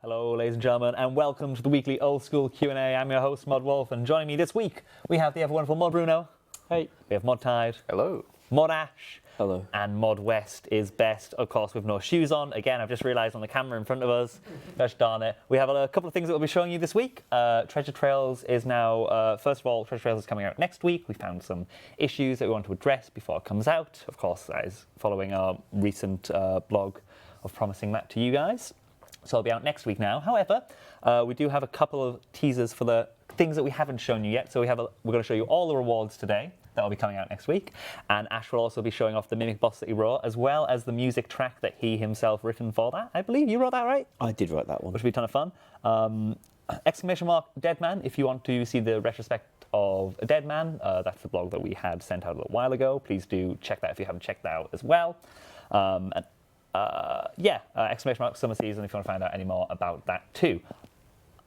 Hello, ladies and gentlemen, and welcome to the weekly Old School Q&A. I'm your host, Mod Wolf, and joining me this week, we have the ever-wonderful Mod Bruno. Hey. We have Mod Tide. Hello. Mod Ash. Hello. And Mod West is best, of course, with no shoes on. Again, I've just realised on the camera in front of us. Gosh darn it. We have a couple of things that we'll be showing you this week. Treasure Trails is now, first of all, Treasure Trails is coming out next week. We found some issues that we want to address before it comes out. Of course, that is following our recent blog of promising that to you guys. So it'll be out next week now. However, we do have a couple of teasers for the things that we haven't shown you yet. So we're going to show you all the rewards today. That'll be coming out next week. And Ash will also be showing off the Mimic boss that he wrote, as well as the music track that he himself written for that. I believe you wrote that, right? I did write that one. Which will be a ton of fun. Exclamation mark Dead Man, if you want to see the retrospect of Dead Man. That's the blog that we had sent out a little while ago. Please do check that if you haven't checked that out as well. Exclamation mark Summer Season if you want to find out any more about that too.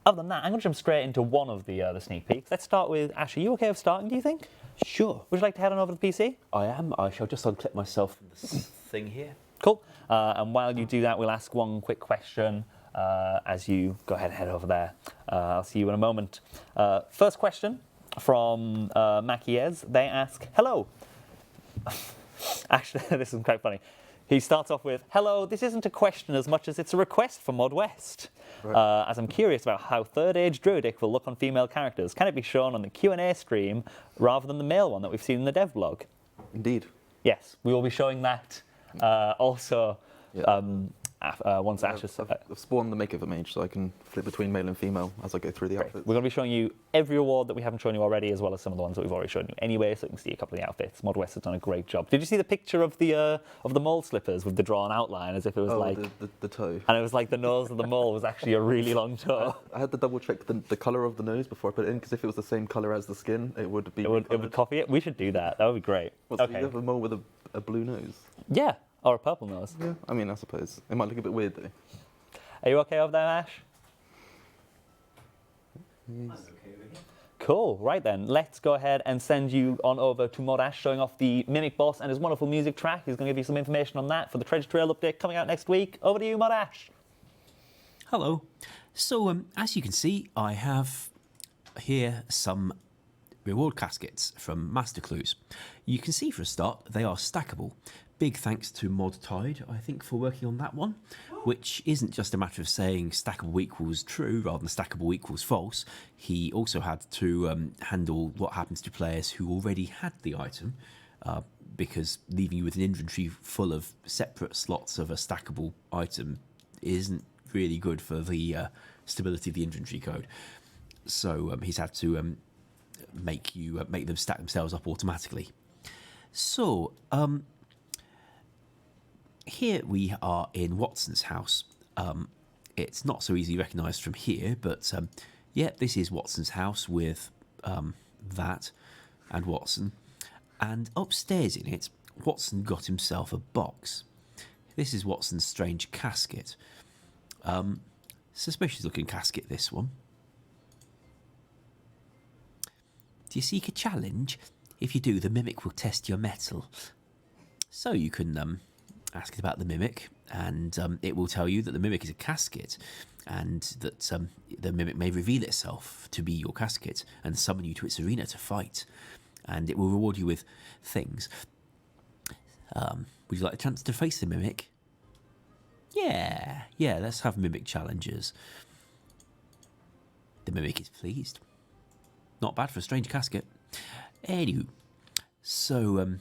Other than that, I'm going to jump straight into one of the sneak peeks. Let's start with Ash. Are you okay with starting, do you think? Sure. Would you like to head on over to the PC? I am. I shall just unclip myself from this thing here. Cool. And while you do that, we'll ask one quick question as you go ahead and head over there. I'll see you in a moment. First question from Makiez. They ask, hello. Actually, this is quite funny. He starts off with, hello, this isn't a question as much as it's a request for Mod West. Right. As I'm curious about how Third Age Druidic will look on female characters. Can it be shown on the Q&A stream rather than the male one that we've seen in the dev blog? Indeed. Yes, we will be showing that also once Ash has... I've spawned the Makeover Mage so I can flip between male and female as I go through the outfits. We're going to be showing you every award that we haven't shown you already, as well as some of the ones that we've already shown you anyway, so you can see a couple of the outfits. Mod West has done a great job. Did you see the picture of the mole slippers with the drawn outline, as if it was the toe? And it was like the nose of the mole was actually a really long toe. I had to double check the colour of the nose before I put it in, because if it was the same colour as the skin, it would be... It would copy it? We should do that. That would be great. What, so you have a mole with a blue nose? Yeah, or a purple nose. Yeah, I mean, I suppose. It might look a bit weird, though. Are you okay over there, Ash? Yes. Cool. Right then, let's go ahead and send you on over to Mod Ash, showing off the Mimic boss and his wonderful music track. He's going to give you some information on that for the Treasure Trail update coming out next week. Over to you, Mod Ash. Hello. So, as you can see, I have here some reward caskets from Master Clues. You can see for a start, they are stackable. Big thanks to Mod Tide, I think, for working on that one, which isn't just a matter of saying stackable equals true rather than stackable equals false. He also had to handle what happens to players who already had the item, because leaving you with an inventory full of separate slots of a stackable item isn't really good for the stability of the inventory code. So he's had to make them stack themselves up automatically. So, here we are in Watson's house. It's not so easily recognised from here, but yeah, this is Watson's house with that and Watson. And upstairs in it, Watson got himself a box. This is Watson's strange casket. Suspicious looking casket, this one. Do you seek a challenge? If you do, the Mimic will test your mettle. So you can ask it about the Mimic, and it will tell you that the Mimic is a casket, and that the Mimic may reveal itself to be your casket and summon you to its arena to fight, and it will reward you with things. Would you like a chance to face the Mimic? Yeah, let's have Mimic challenges. The Mimic is pleased. Not bad for a strange casket. Anywho, so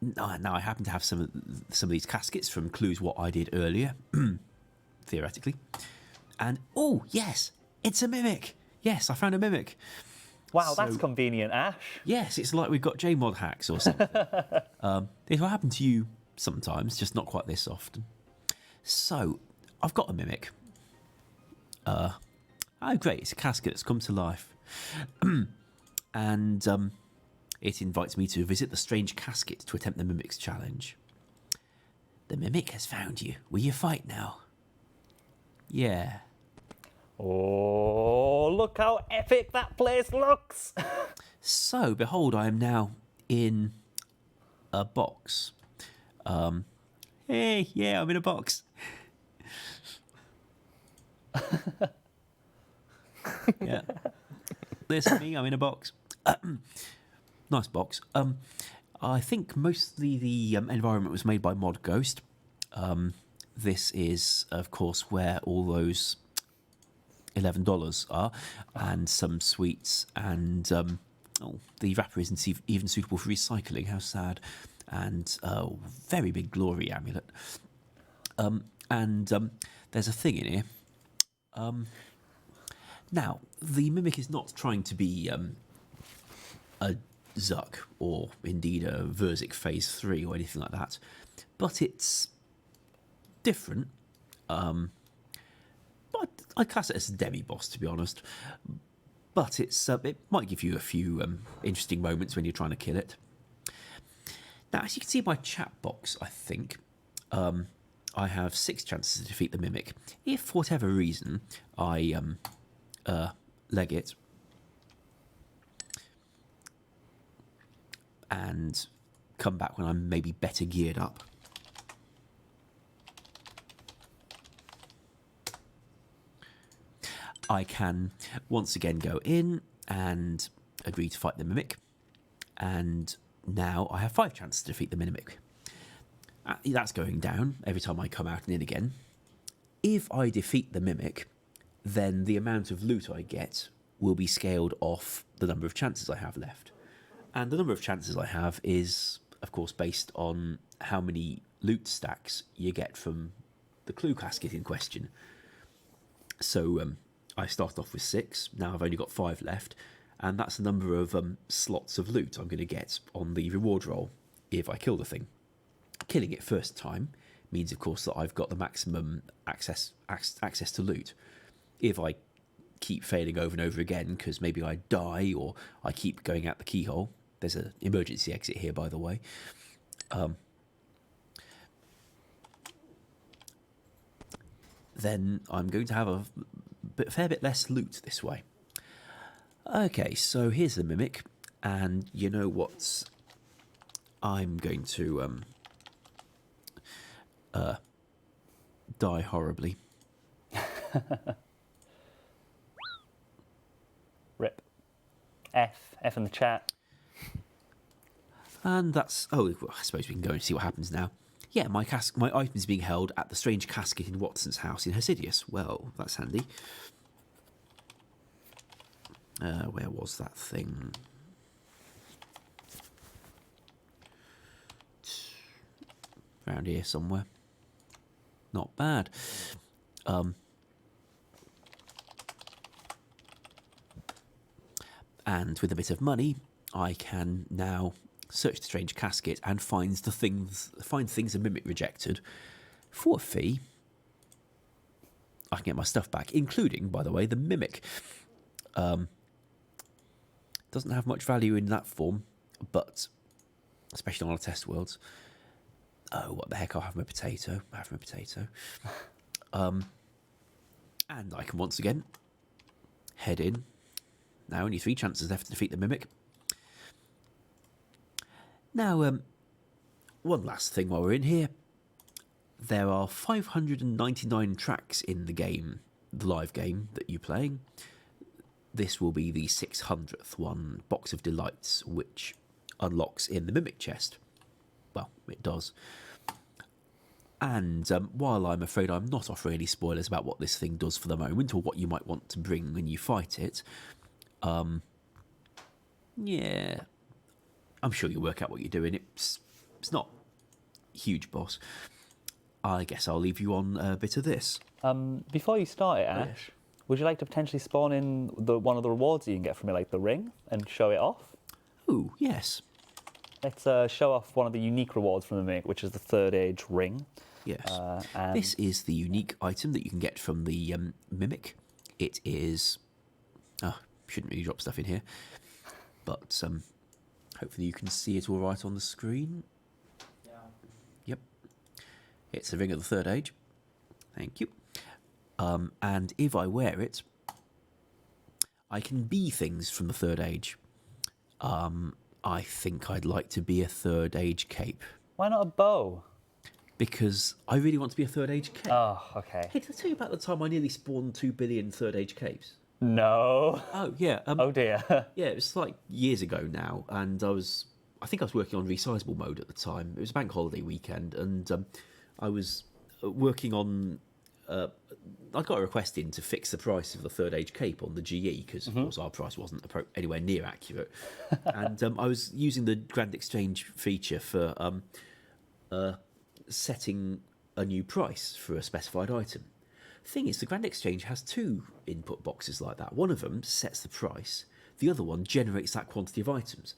now I happen to have some of these caskets from clues what I did earlier, theoretically. And oh yes, it's a Mimic. Yes, I found a Mimic. Wow, that's convenient, Ash. Yes, it's like we've got JMod hacks or something. It will happen to you sometimes, just not quite this often. So I've got a Mimic. Oh great, it's a casket that's come to life. And it invites me to visit the strange casket to attempt the Mimic's challenge. The Mimic has found you. Will you fight now? Yeah. Oh, look how epic that place looks! So, behold, I am now in a box. Hey, yeah, I'm in a box. Yeah. This is me, I'm in a box. Nice box. I think mostly the environment was made by Mod Ghost. This is, of course, where all those $11 are, and some sweets, and the wrapper isn't even suitable for recycling. How sad. And a very big glory amulet. And there's a thing in here. Now, the Mimic is not trying to be a Zuck, or indeed a Verzik Phase 3 or anything like that, but it's different. But I class it as a demi-boss, to be honest. But it might give you a few interesting moments when you're trying to kill it. Now, as you can see in my chat box, I think, I have 6 chances to defeat the Mimic. If, for whatever reason, I leg it and come back when I'm maybe better geared up, I can once again go in and agree to fight the Mimic, and now I have 5 chances to defeat the Mimic. That's going down every time I come out and in again. If I defeat the Mimic, then the amount of loot I get will be scaled off the number of chances I have left. And the number of chances I have is, of course, based on how many loot stacks you get from the clue casket in question. So I started off with 6, now I've only got 5 left, and that's the number of slots of loot I'm going to get on the reward roll if I kill the thing. Killing it first time means, of course, that I've got the maximum access to loot. If I keep failing over and over again because maybe I die or I keep going out the keyhole, there's an emergency exit here, by the way, then I'm going to have a fair bit less loot this way. Okay, so here's the Mimic, and you know what? I'm going to die horribly. Rip. F in the chat. And that's... Oh, well, I suppose we can go and see what happens now. Yeah, my item's being held at the strange casket in Watson's house in Hesidius. Well, that's handy. Where was that thing? Around here somewhere. Not bad. And with a bit of money, I can now search the strange casket and find things a Mimic rejected. For a fee, I can get my stuff back, including, by the way, the Mimic. Doesn't have much value in that form, but especially on our test worlds. Oh, what the heck, I'll have my potato. And I can once again head in. Now only 3 chances left to defeat the Mimic. Now, one last thing while we're in here. There are 599 tracks in the game, the live game that you're playing. This will be the 600th one, Box of Delights, which unlocks in the Mimic chest. Well, it does. And while I'm afraid I'm not offering any spoilers about what this thing does for the moment, or what you might want to bring when you fight it, yeah, I'm sure you'll work out what you're doing. It's not a huge boss. I guess I'll leave you on a bit of this. Before you start it, Ash, would you like to potentially spawn in one of the rewards you can get from it, like the ring, and show it off? Ooh, yes. Let's show off one of the unique rewards from the Mimic, which is the Third Age ring. Yes. This is the unique item that you can get from the Mimic. It is... Oh, shouldn't really drop stuff in here. But hopefully you can see it all right on the screen. Yeah. Yep. It's the Ring of the Third Age. Thank you. And if I wear it, I can be things from the Third Age. I think I'd like to be a Third Age cape. Why not a bow? because I really want to be a third age cape. Oh, okay. Hey, did I tell you about the time I nearly spawned 2 billion third age capes? No. Oh, yeah. Oh dear. Yeah, it was like years ago now, and I think I was working on resizable mode at the time. It was a bank holiday weekend, and I was working on. I got a request in to fix the price of the third age cape on the GE because, of course, our price wasn't anywhere near accurate, and I was using the Grand Exchange feature for setting a new price for a specified item. Thing is, the Grand Exchange has two input boxes like that. One of them sets the price. The other one generates that quantity of items.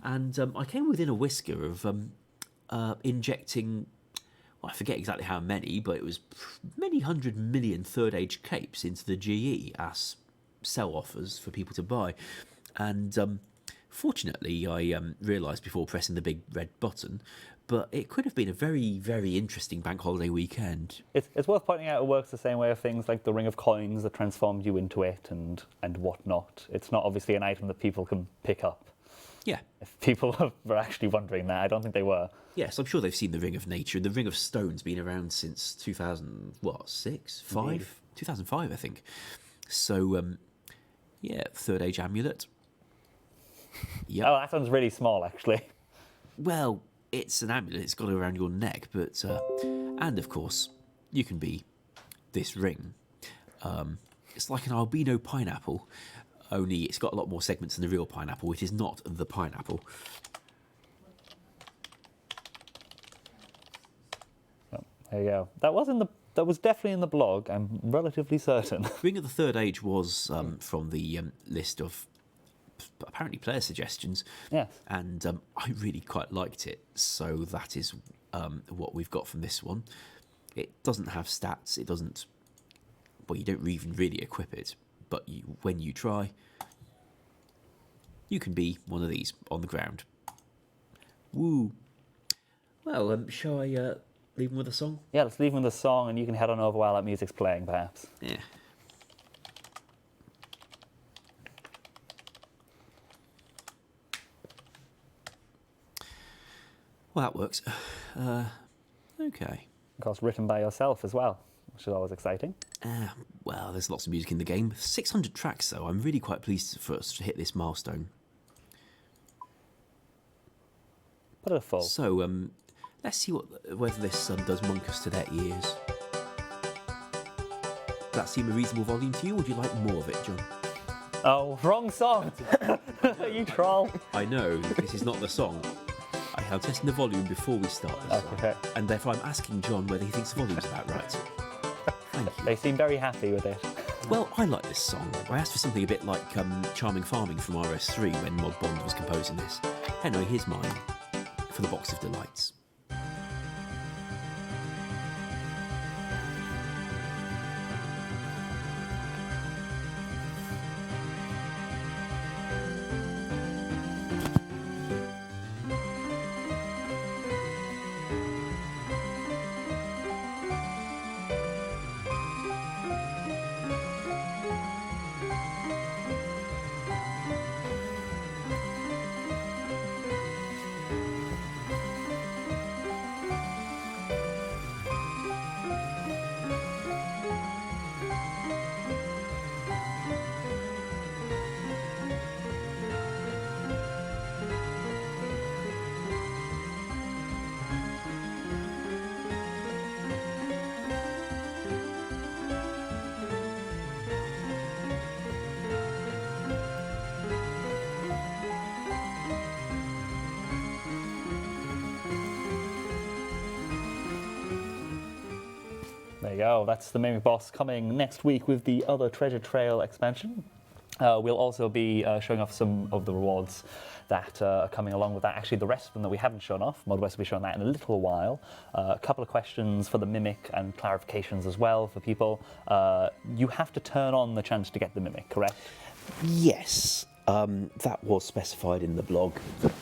And I came within a whisker of injecting, well, I forget exactly how many, but it was many 100 million third age capes into the GE as sell offers for people to buy. And fortunately, I realised before pressing the big red button, but it could have been a very, very interesting bank holiday weekend. It's worth pointing out it works the same way of things like the ring of coins that transformed you into it and whatnot. It's not obviously an item that people can pick up. Yeah. If people were actually wondering that, I don't think they were. Yes, I'm sure they've seen the Ring of Nature, and the Ring of Stone's been around since 2006, 5? 2005, I think. So, yeah, third age amulet. Yep. Oh, that one's really small, actually. Well, it's an amulet, it's got it around your neck, but, and of course, you can be this ring. It's like an albino pineapple, only it's got a lot more segments than the real pineapple. It is not the pineapple. Oh, there you go. That was definitely in the blog, I'm relatively certain. Ring of the Third Age was from the list of apparently player suggestions. Yes. And I really quite liked it, so that is what we've got from this one. It doesn't have stats, it doesn't, well, you don't even really equip it, but when you try, you can be one of these on the ground. Woo. Well, shall I leave them with a song? Yeah, let's leave them with a song and you can head on over while that music's playing, perhaps. Yeah. Well, that works. Okay. Of course, written by yourself as well, which is always exciting. Well, there's lots of music in the game. 600 tracks, though. I'm really quite pleased for us to hit this milestone. Put it full. So, let's see whether this does monk us to their ears. Does that seem a reasonable volume to you, or would you like more of it, John? Oh, wrong song! You troll! I know, this is not the song. I'm testing the volume before we start this song. Okay. And therefore I'm asking John whether he thinks the volume's about right. Thank you. They seem very happy with it. Well, I like this song. I asked for something a bit like Charming Farming from RS3 when Mod Bond was composing this. Anyway, here's mine for the Box of Delights. There you go, that's the Mimic Boss coming next week with the other Treasure Trail expansion. We'll also be showing off some of the rewards that are coming along with that. Actually, the rest of them that we haven't shown off, Mod West will be showing that in a little while. A couple of questions for the Mimic and clarifications as well for people. You have to turn on the chance to get the Mimic, correct? Yes, that was specified in the blog that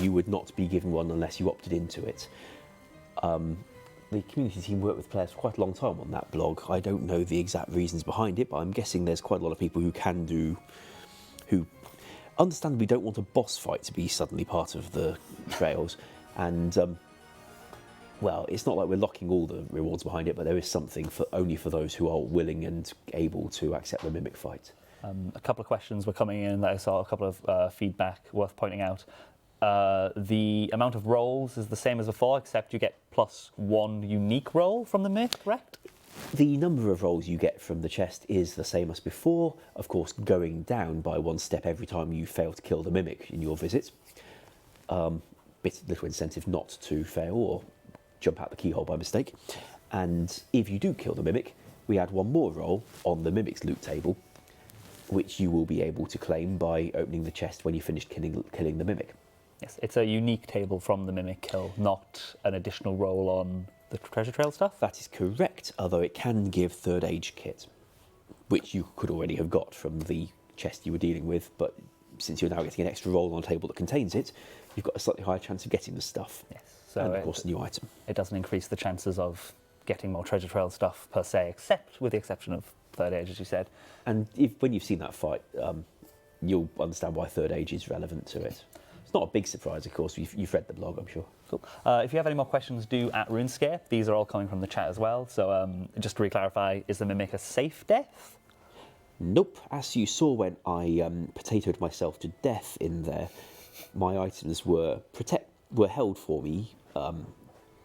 you would not be given one unless you opted into it. The community team worked with players for quite a long time on that blog. I don't know the exact reasons behind it, but I'm guessing there's quite a lot of people who understandably don't want a boss fight to be suddenly part of the trails. And Well, it's not like we're locking all the rewards behind it, but there is something only for those who are willing and able to accept the mimic fight. A couple of questions were coming in that I saw, a couple of feedback worth pointing out. The amount of rolls is the same as before, except you get +1 unique roll from the mimic, correct? The number of rolls you get from the chest is the same as before, of course going down by 1 step every time you fail to kill the mimic in your visit. Little incentive not to fail or jump out the keyhole by mistake. And if you do kill the mimic, we add 1 more roll on the mimic's loot table, which you will be able to claim by opening the chest when you finish killing the mimic. Yes, it's a unique table from the mimic kill, not an additional roll on the treasure trail stuff. That is correct, although it can give third age kit, which you could already have got from the chest you were dealing with, but since you're now getting an extra roll on a table that contains it, you've got a slightly higher chance of getting the stuff. Yes, so and of course a new item. It doesn't increase the chances of getting more treasure trail stuff per se, except with the exception of third age, as you said. And when you've seen that fight, you'll understand why third age is relevant to it. It's not a big surprise, of course. You've read the blog, I'm sure. Cool. If you have any more questions, do at RuneScape. These are all coming from the chat as well. So just to re-clarify, is the mimic a safe death? Nope. As you saw when I potatoed myself to death in there, my items were held for me,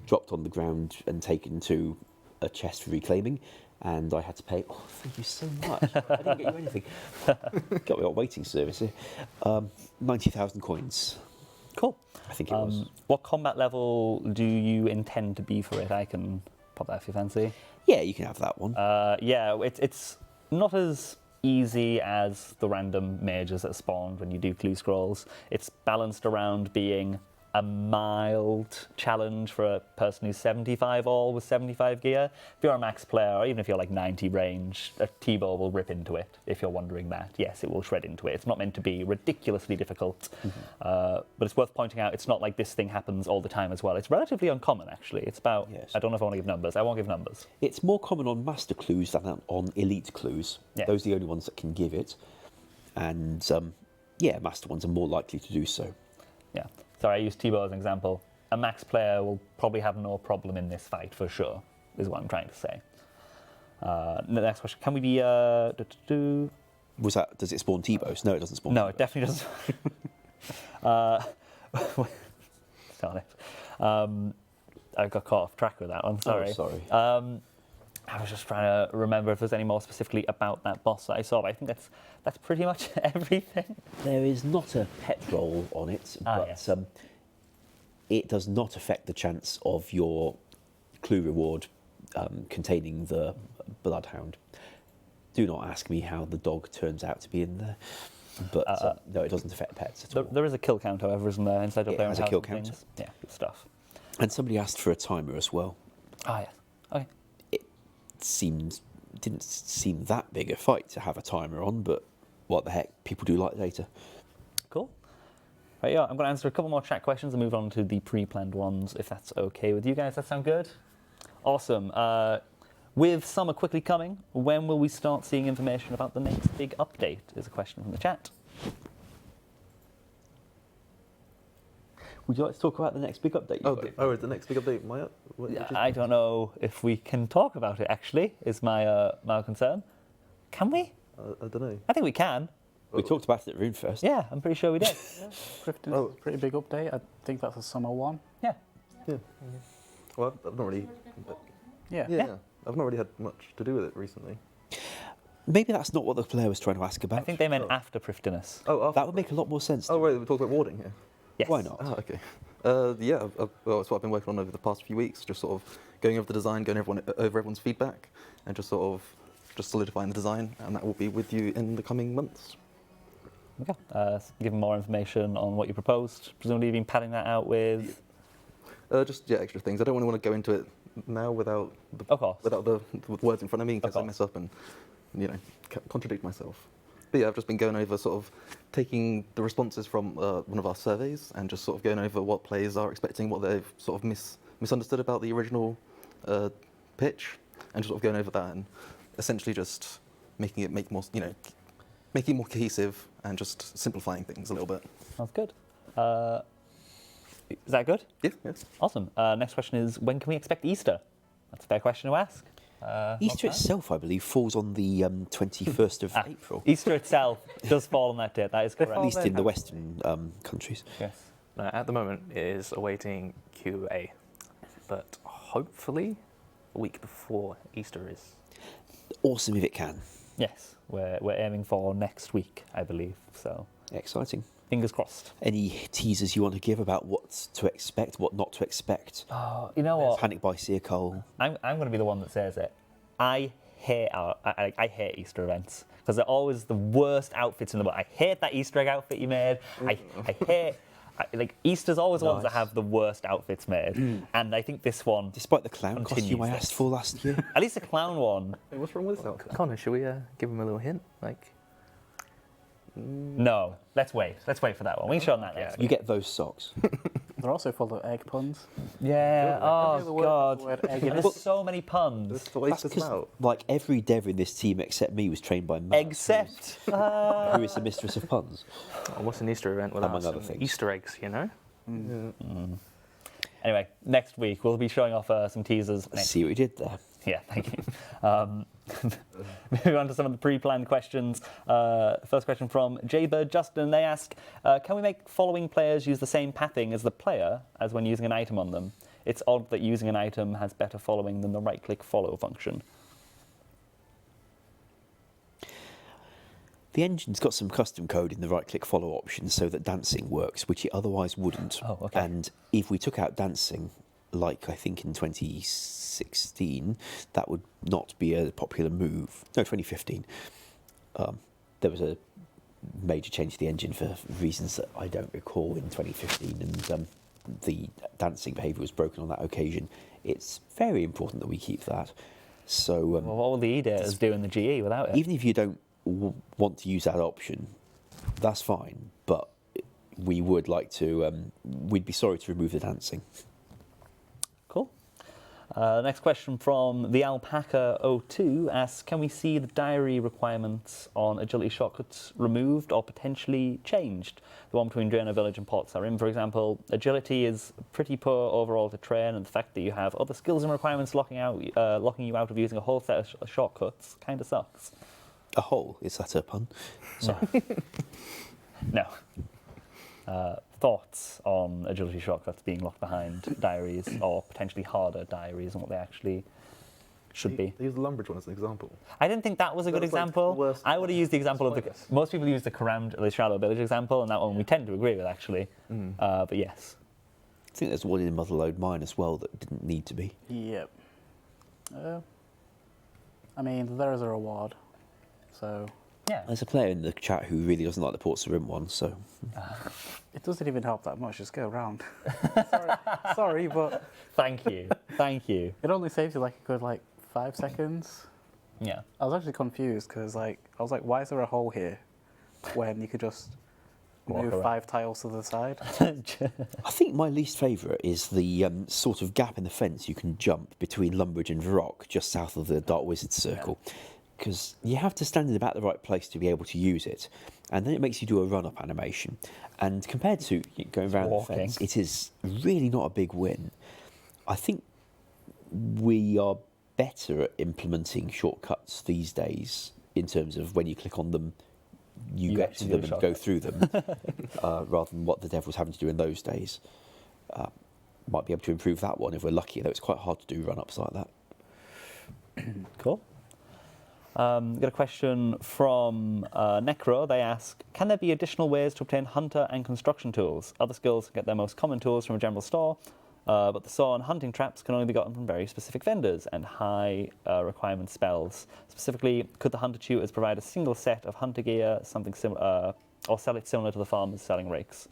dropped on the ground and taken to a chest for reclaiming, and I had to pay. Oh, thank you so much. I didn't get you anything. Got me on waiting service here. 90,000 coins. Cool. I think it was. What combat level do you intend to be for it? I can pop that if you fancy. Yeah, you can have that one. Yeah, it's not as easy as the random mages that spawned when you do clue scrolls. It's balanced around being a mild challenge for a person who's 75 all with 75 gear. If you're a max player, or even if you're like 90 range, a T-bow will rip into it, if you're wondering that. Yes, it will shred into it. It's not meant to be ridiculously difficult, but it's worth pointing out it's not like this thing happens all the time as well. It's relatively uncommon, actually. It's about, Yes. I don't know if I want to give numbers. I won't give numbers. It's more common on master clues than on elite clues. Yeah. Those are the only ones that can give it. And yeah, master ones are more likely to do so. Yeah. Sorry, I used T-bow as an example. A max player will probably have no problem in this fight for sure, is what I'm trying to say. The next question, can we be... Was that? Does it spawn T-bows? No, it doesn't spawn. No, T-bows. it definitely doesn't. Darn it. I got caught off track with that one, sorry. Oh, sorry. I was just trying to remember if there's any more specifically about that boss that I saw, but I think that's pretty much everything. There is not a pet roll on it, but yes. it does not affect the chance of your clue reward containing the bloodhound. Do not ask me how the dog turns out to be in there, but no, it doesn't affect pets at all. There is a kill count, however, isn't there? Inside of It there has a kill count. Yeah, good stuff. And somebody asked for a timer as well. Ah, yes. Okay. Didn't seem that big a fight to have a timer on, but what the heck, people do like data. Cool. Right, yeah, I'm going to answer a couple more chat questions and move on to the pre-planned ones, if that's okay with you guys. That sound good? Awesome. With summer quickly coming, when will we start seeing information about the next big update? Is a question from the chat. Would you like to talk about the next big update? Is the next big update my I don't know if we can talk about it, actually, is my concern. Can we? I don't know. I think we can. We talked about it at RuneFest. Yeah, I'm pretty sure we did. Griffin is a pretty big update. I think that's a summer one. Yeah. Yeah. Well, I've not really. Yeah. Yeah. I've not really had much to do with it recently. Maybe that's not what the player was trying to ask about. I think they meant after Prifdinus. Oh, that would make a lot more sense. Oh, right. We're talking about warding here. Yes. Why not? Oh, okay. Yeah, well, it's what I've been working on over the past few weeks, just sort of going over the design, going over everyone's feedback, and just sort of just solidifying the design, and that will be with you in the coming months. Okay. Give them more information on what you proposed. Presumably you've been padding that out with... Just extra things. I don't want to go into it now without the words in front of me in case I mess up and contradict myself. But yeah, I've just been going over sort of taking the responses from one of our surveys and just sort of going over what players are expecting, what they've sort of misunderstood about the original pitch, and just sort of going over that and essentially just making it more cohesive and just simplifying things a little bit. Sounds good. Is that good? Yeah, yes. Awesome. Next question is, when can we expect Easter? That's a fair question to ask. Easter itself, I believe, falls on the 21st of April. Easter itself does fall on that date. That is correct. At least in the Western countries. Yes. At the moment, it is awaiting QA, but hopefully a week before Easter is. Awesome if it can. Yes, we're aiming for next week, I believe. So Exciting. fingers crossed. Any teasers you want to give about what to expect, what not to expect? Oh, you know what? Panic by Seacole. I'm going to be the one that says it. I hate I hate Easter events because they're always the worst outfits in the world. I hate that Easter egg outfit you made. I hate. Easter's always the ones that have the worst outfits made, and I think this one, Despite the clown continues costume I this. asked for last year. At least the clown one. Hey, what's wrong with this outfit? Connor, should we give him a little hint? No, let's wait. Let's wait for that one. We can show them that next You week. get those socks. They're also full of egg puns. Yeah. Every other Oh word God. has the word egg in it. There's so many puns. Let's waste That's this because, out. like, every dev in this team except me was trained by Matt, Except. who is the mistress of puns. What's an Easter event without Among other some things. Easter eggs, you know? Anyway, next week we'll be showing off some teasers. Let's see what we did there. Yeah, thank you. Moving on to some of the pre-planned questions. First question from Jaybird Justin. They ask, can we make following players use the same pathing as the player as when using an item on them? It's odd that using an item has better following than the right-click follow function. The engine's got some custom code in the right-click follow option so that dancing works, which it otherwise wouldn't. Oh, okay. And if we took out dancing, like I think in 2016, that would not be a popular move. No, 2015. There was a major change to the engine for reasons that I don't recall in 2015, and the dancing behaviour was broken on that occasion. It's very important that we keep that. So Well, what will the ediators do in the GE without it? even if you don't want to use that option, that's fine. But we would like to. We'd be sorry to remove the dancing. Cool. Next question from the Alpaca 02 asks, can we see the diary requirements on agility shortcuts removed or potentially changed? The one between Draenor Village and Port Sarim, for example. Agility is pretty poor overall to train, and the fact that you have other skills and requirements locking you out of using a whole set of shortcuts kind of sucks. A hole, is that a pun? Sorry. No. Thoughts on agility shortcuts being locked behind diaries or potentially harder diaries and what they actually should be? They use the Lumbridge one as an example. I didn't think that was a good That's like example. the worst I would have used the example of the. spoilers. Most people use the Karam, the Shallow Village example, and that one we tend to agree with actually. But yes. I think there's one in Motherlode Mine as well that didn't need to be. Yep. I mean, there is a reward. So Yeah. There's a player in the chat who really doesn't like the Port Sarim one, so it doesn't even help that much. Just go around. sorry, but Thank you. Thank you. it only saves you like a good 5 seconds. Yeah. I was actually confused because I was like, why is there a hole here when you could just Walk move around. 5 tiles to the side? I think my least favourite is the sort of gap in the fence you can jump between Lumbridge and Varrock, just south of the Dark Wizard's circle. Because you have to stand in about the right place to be able to use it. And then it makes you do a run-up animation. And compared to going around the Walking. fence, it is really not a big win. I think we are better at implementing shortcuts these days in terms of when you click on them, you get to actually do them a and go shortcut. through them, rather than what the dev was having to do in those days. Might be able to improve that one if we're lucky, though it's quite hard to do run-ups like that. Cool. Got a question from Necro. They ask, can there be additional ways to obtain hunter and construction tools? Other skills get their most common tools from a general store, but the saw and hunting traps can only be gotten from very specific vendors and high requirement spells. Specifically, could the hunter tutors provide a single set of hunter gear, something similar, or sell it similar to the farmers selling rakes?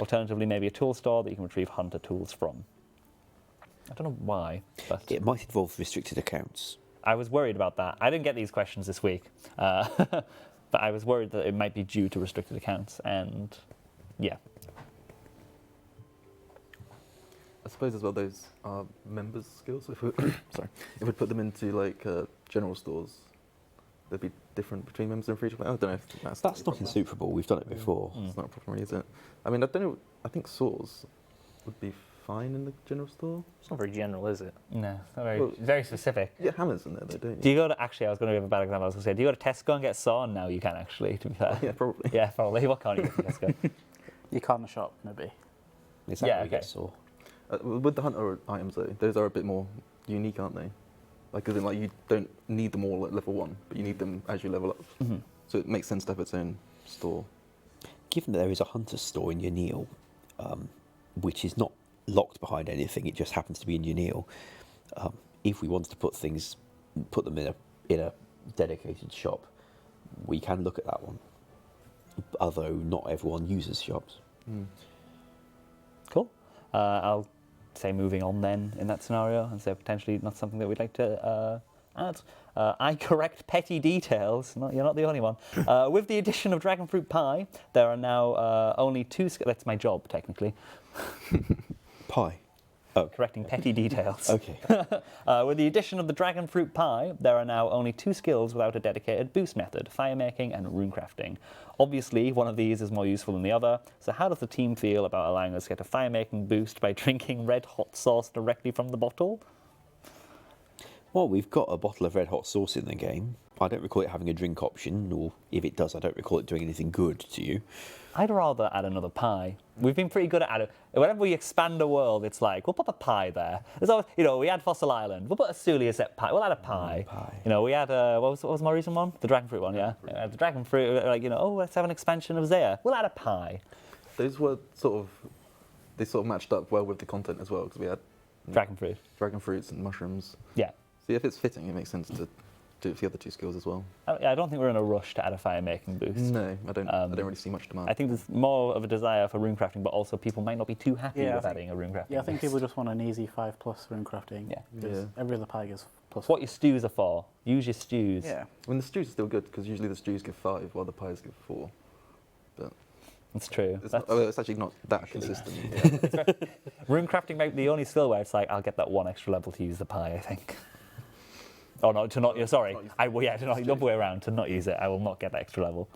Alternatively, maybe a tool store that you can retrieve hunter tools from. I don't know why, but It might involve restricted accounts. I was worried about that. I didn't get these questions this week, but I was worried that it might be due to restricted accounts, and yeah. I suppose as well those are members' skills. If we, sorry, if we put them into general stores, they'd be different between members and free to play. I don't know if that's That's not insuperable. We've done it before. It's not a problem, really, is it? I mean, I don't know. I think saws would be fine in the general store. It's not very general, is it? No, it's not very, Well, very specific. You get hammers in there, though, don't you? Do you go to, actually, I was going to give a bad example. I was going to say, do you go to Tesco and get sawn? Now you can actually, to be fair. Yeah, probably. Yeah, probably. What can't you get from Tesco? You can't shop, maybe. Is that Yeah, what we get okay. saw? With the hunter items, though, those are a bit more unique, aren't they? Like, as in, like, you don't need them all at level 1, but you need them as you level up. Mm-hmm. So it makes sense to have its own store. Given that there is a hunter's store in Yaneel, which is not locked behind anything, it just happens to be in Yaneel. If we wanted to put them in a dedicated shop, we can look at that one. Although not everyone uses shops. Cool. I'll say moving on then in that scenario, and say potentially not something that we'd like to add. I correct petty details. You're not the only one. With the addition of dragon fruit pie, there are now only 2. That's my job technically. Pie. Oh, Correcting petty details. okay. With the addition of the dragon fruit pie, there are now only 2 skills without a dedicated boost method: fire making and rune crafting. Obviously, one of these is more useful than the other, so how does the team feel about allowing us to get a fire making boost by drinking red hot sauce directly from the bottle? Well, we've got a bottle of red hot sauce in the game. I don't recall it having a drink option, or if it does, I don't recall it doing anything good to you. I'd rather add another pie. We've been pretty good at adding. Whenever we expand a world, it's like, we'll put a pie there. There's always, we had Fossil Island. We'll put a Sulia-set pie. We'll add a pie. We had, what was my recent one? The dragon fruit one, yeah? The dragon fruit, let's have an expansion of Zaya. We'll add a pie. Those were they sort of matched up well with the content as well, because we had Dragon fruit. dragon fruits and mushrooms. Yeah. So if it's fitting, it makes sense to do it for the other 2 skills as well. I don't think we're in a rush to add a fire making boost. No, I don't really see much demand. I think there's more of a desire for rune crafting, but also people might not be too happy with adding a rune crafting. Yeah, I think boost. people just want an easy 5+ rune crafting. Yeah. Because every other pie gets plus. What your stews are for. Use your stews. Yeah. I mean, the stews are still good, because usually the stews give 5, while the pies give 4. But It's true. it's actually not that consistent. Rune crafting might be the only skill where it's like, I'll get that 1 extra level to use the pie, I think. Oh, no, to not, sorry. To not, the other way around, to not use it, I will not get that extra level.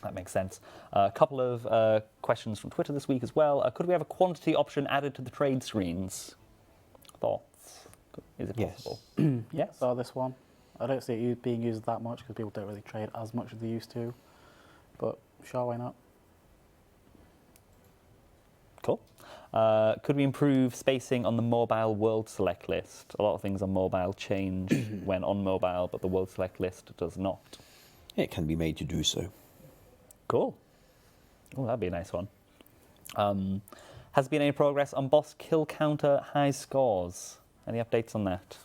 That makes sense. A couple of questions from Twitter this week as well. Could we have a quantity option added to the trade screens? Thoughts? Is it possible? Yes. So this one. I don't see it being used that much because people don't really trade as much as they used to. But sure, why not? Cool. Could we improve spacing on the mobile world select list? A lot of things on mobile change when on mobile, but the world select list does not. It can be made to do so. Cool. Oh, that'd be a nice one. Has been any progress on boss kill counter high scores? Any updates on that?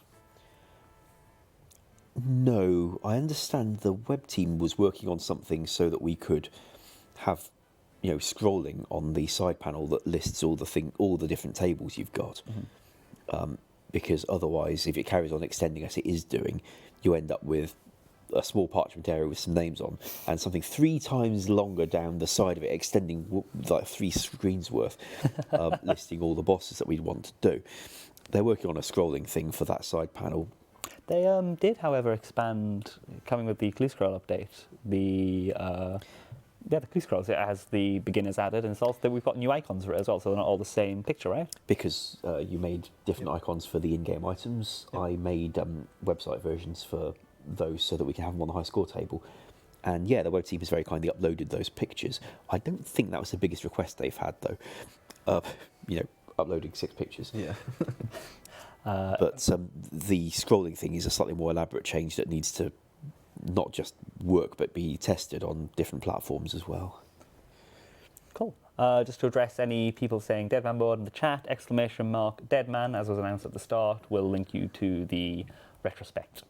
No, I understand the web team was working on something so that we could have, scrolling on the side panel that lists all the different tables you've got. Mm-hmm. Because otherwise, if it carries on extending as it is doing, you end up with a small parchment area with some names on, and something 3 times longer down the side of it, extending like 3 screens worth, listing all the bosses that we'd want to do. They're working on a scrolling thing for that side panel. They did, however, expand, coming with the clue scroll update, the clue scrolls. It has the beginners added, and it's also that we've got new icons for it as well, so they're not all the same picture, right? Because you made different icons for the in-game items. Yep. I made website versions for those so that we can have them on the high score table. And yeah, the web team has very kindly uploaded those pictures. I don't think that was the biggest request they've had, though. Uploading 6 pictures. Yeah. But the scrolling thing is a slightly more elaborate change that needs to not just work but be tested on different platforms as well. Cool. Just to address any people saying Deadman board in the chat, !Deadman, as was announced at the start, will link you to the retrospect.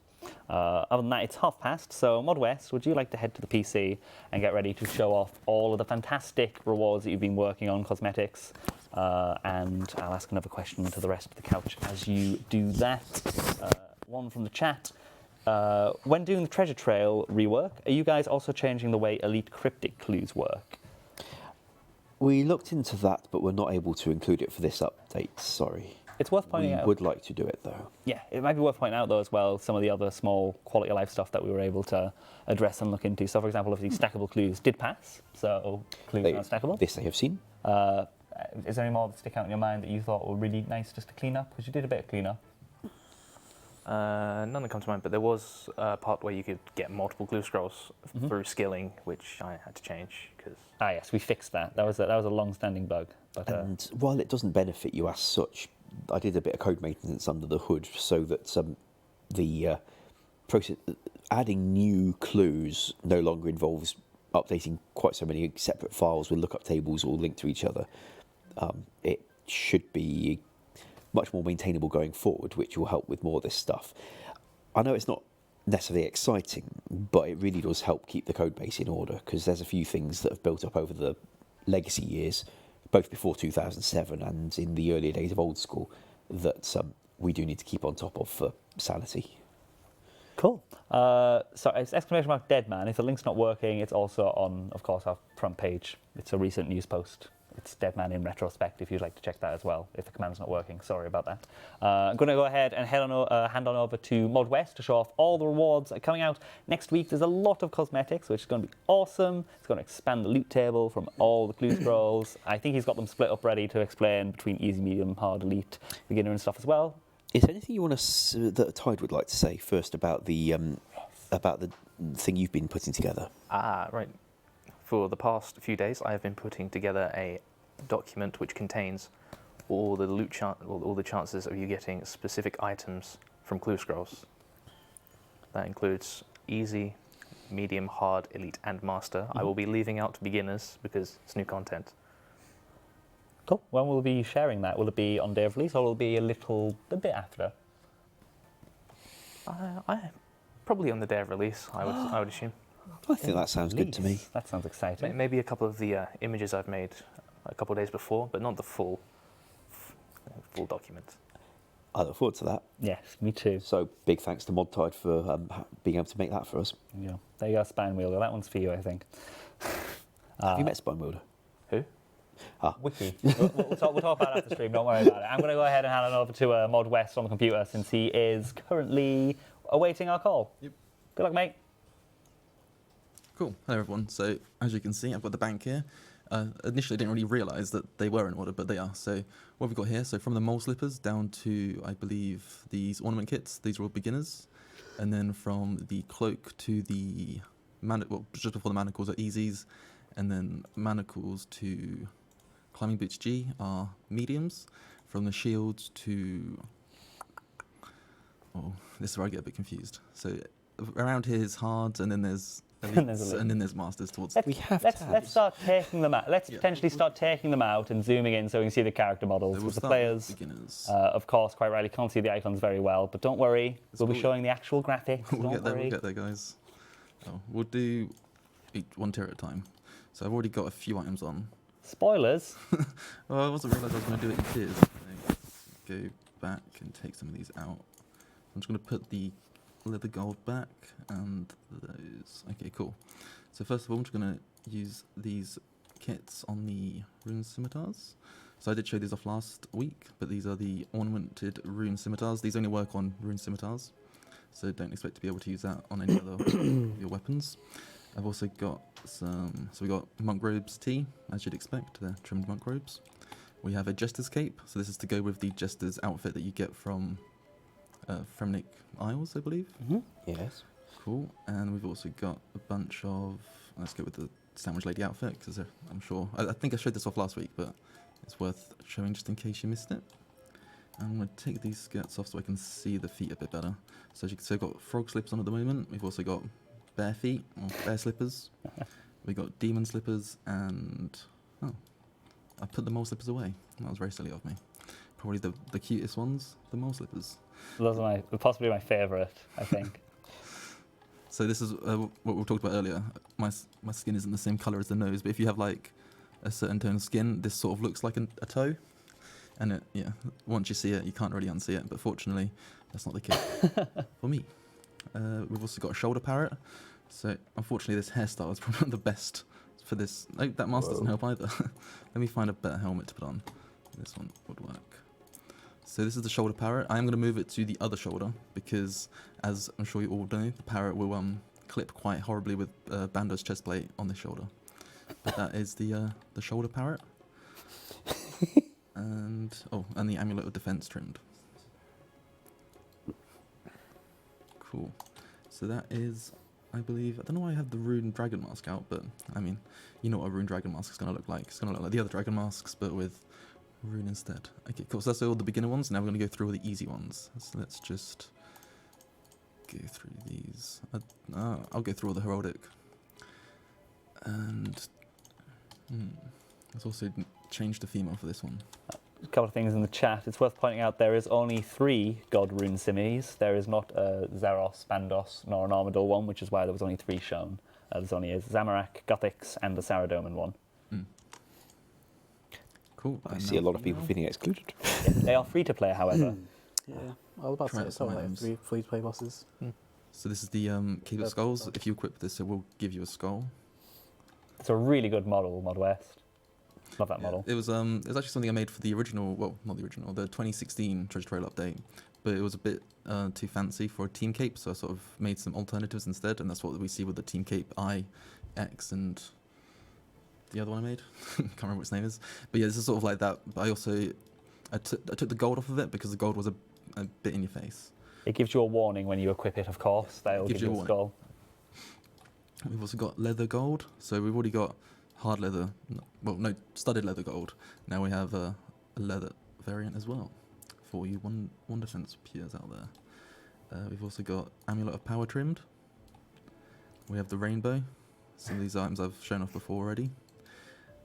Other than that, it's past, so Mod West, would you like to head to the PC and get ready to show off all of the fantastic rewards that you've been working on, cosmetics? And I'll ask another question to the rest of the couch as you do that. One from the chat. When doing the treasure trail rework, are you guys also changing the way elite cryptic clues work? We looked into that, but we're not able to include it for this update, sorry. It's worth pointing out. We would like to do it, though. Yeah, it might be worth pointing out, though, as well, some of the other small quality of life stuff that we were able to address and look into. So, for example, obviously, stackable clues did pass, so clues aren't stackable. This they have seen. Is there any more that stick out in your mind that you thought were really nice just to clean up? Because you did a bit of cleanup. None that come to mind, but there was a part where you could get multiple glue scrolls through skilling, which I had to change because. Ah, yes, we fixed that. That was a long-standing bug. But And while it doesn't benefit you as such, I did a bit of code maintenance under the hood so that the process adding new clues no longer involves updating quite so many separate files with lookup tables all linked to each other. It should be much more maintainable going forward, which will help with more of this stuff. I know it's not necessarily exciting, but it really does help keep the code base in order, because there's a few things that have built up over the legacy years, both before 2007 and in the earlier days of Old School, that we do need to keep on top of for sanity. Cool. So it's exclamation mark dead man. If the link's not working, it's also on, of course, our front page. It's a recent news post. It's dead man in retrospect if you'd like to check that as well, if the command's not working. Sorry about that. I'm going to go ahead and hand on over to Mod West to show off all the rewards that are coming out next week. There's a lot of cosmetics, which is going to be awesome. It's going to expand the loot table from all the clue scrolls. I think he's got them split up ready to explain between easy, medium, hard, elite, beginner and stuff as well. Is there anything you want that Tide would like to say first about the thing you've been putting together? Right. For the past few days, I have been putting together a document which contains all the all the chances of you getting specific items from clue scrolls. That includes easy, medium, hard, elite, and master. I will be leaving out beginners because it's new content. Cool. When will we be sharing that? Will it be on day of release or will it be a bit after? Probably on the day of release, I would assume. I think that sounds good to me. That sounds exciting. Maybe a couple of the images I've made a couple of days before, but not the full document. I look forward to that. Yes, me too. So big thanks to ModTide for being able to make that for us. Yeah. There you go, Spine Wielder. That one's for you, I think. Have you met Spine Wielder? Who? Wiki. We'll talk about it after stream, don't worry about it. I'm going to go ahead and hand it over to Mod West on the computer since he is currently awaiting our call. Yep. Good luck, mate. Cool. Hello, everyone. So, as you can see, I've got the bank here. Initially, I didn't really realise that they were in order, but they are. So, what we've got here, so from the mole slippers down to, I believe, these ornament kits, these are all beginners. And then from the cloak to the, just before the manacles are easies. And then manacles to climbing boots G are mediums. From the shields to, this is where I get a bit confused. So, around here is hard, and then there's elites, and then there's masters towards. Let's start taking them out. Let's potentially start taking them out and zooming in so we can see the character models. Because the players, of course, quite rightly can't see the icons very well. But don't worry, we'll be showing the actual graphics. We'll get there, guys. We'll do one tier at a time. So I've already got a few items on. Spoilers. Well, I wasn't realised I was going to do it in tiers. Go back and take some of these out. I'm just going to put the leather gold back and those. Okay, cool. So first of all, I'm just going to use these kits on the rune scimitars. So I did show these off last week, but these are the ornamented rune scimitars. These only work on rune scimitars, so don't expect to be able to use that on any other of your weapons. I've also got some, so we got monk robes T, as you'd expect, they're trimmed monk robes. We have a jester's cape, so this is to go with the jester's outfit that you get from Fremnik Isles, I believe. Mm-hmm. Yes. Cool. And we've also got a bunch of, let's go with the sandwich lady outfit, because I'm sure, I think I showed this off last week, but it's worth showing just in case you missed it. I'm going to take these skirts off so I can see the feet a bit better. So as you can see, I've got frog slips on at the moment. We've also got bare feet, or bare slippers. We've got demon slippers, and I put the mole slippers away. That was very silly of me. Probably the cutest ones, the mole slippers. Those are possibly my favourite, I think. So this is what we talked about earlier. My skin isn't the same colour as the nose, but if you have like a certain tone of skin, this sort of looks like a toe. And once you see it, you can't really unsee it. But fortunately, that's not the case for me. We've also got a shoulder parrot. So unfortunately, this hairstyle is probably not the best for this. Oh, that mask doesn't help either. Let me find a better helmet to put on. This one would work. So this is the shoulder parrot. I am going to move it to the other shoulder because, as I'm sure you all know, the parrot will clip quite horribly with Bando's chest plate on this shoulder. But that is the shoulder parrot. And the Amulet of Defense trimmed. Cool. So that is, I believe, I don't know why I have the Rune Dragon Mask out, but I mean, you know what a Rune Dragon Mask is going to look like. It's going to look like the other Dragon Masks, but with Rune instead. Okay, cool. So that's all the beginner ones. Now we're going to go through all the easy ones. So let's just go through these. I'll go through all the Heraldic. And let's also change the female for this one. A couple of things in the chat. It's worth pointing out there is only 3 God Rune Simis. There is not a Zaros, Bandos, nor an Armador one, which is why there was only 3 shown. There's only a Zamorak, Guthix, and a Saradomin one. Cool. I see a lot of people feeling excluded. Yeah, they are free to play, however. Yeah, I was about to say it's only like 3 free-to-play bosses. So this is the Keep of Skulls. If you equip this, it will give you a skull. It's a really good model, Mod West. Love that model. It was actually something I made for the original, well, not the original, the 2016 Treasure Trail update, but it was a bit too fancy for a Team Cape, so I sort of made some alternatives instead, and that's what we see with the Team Cape I, X, and the other one I made. Can't remember what its name is. But yeah, this is sort of like that. But I also I took the gold off of it because the gold was a bit in your face. It gives you a warning when you equip it, of course. They'll give you a skull. We've also got leather gold. So we've already got hard leather, studded leather gold. Now we have a leather variant as well for you one defense peers out there. We've also got Amulet of Power trimmed. We have the rainbow. Some of these items I've shown off before already.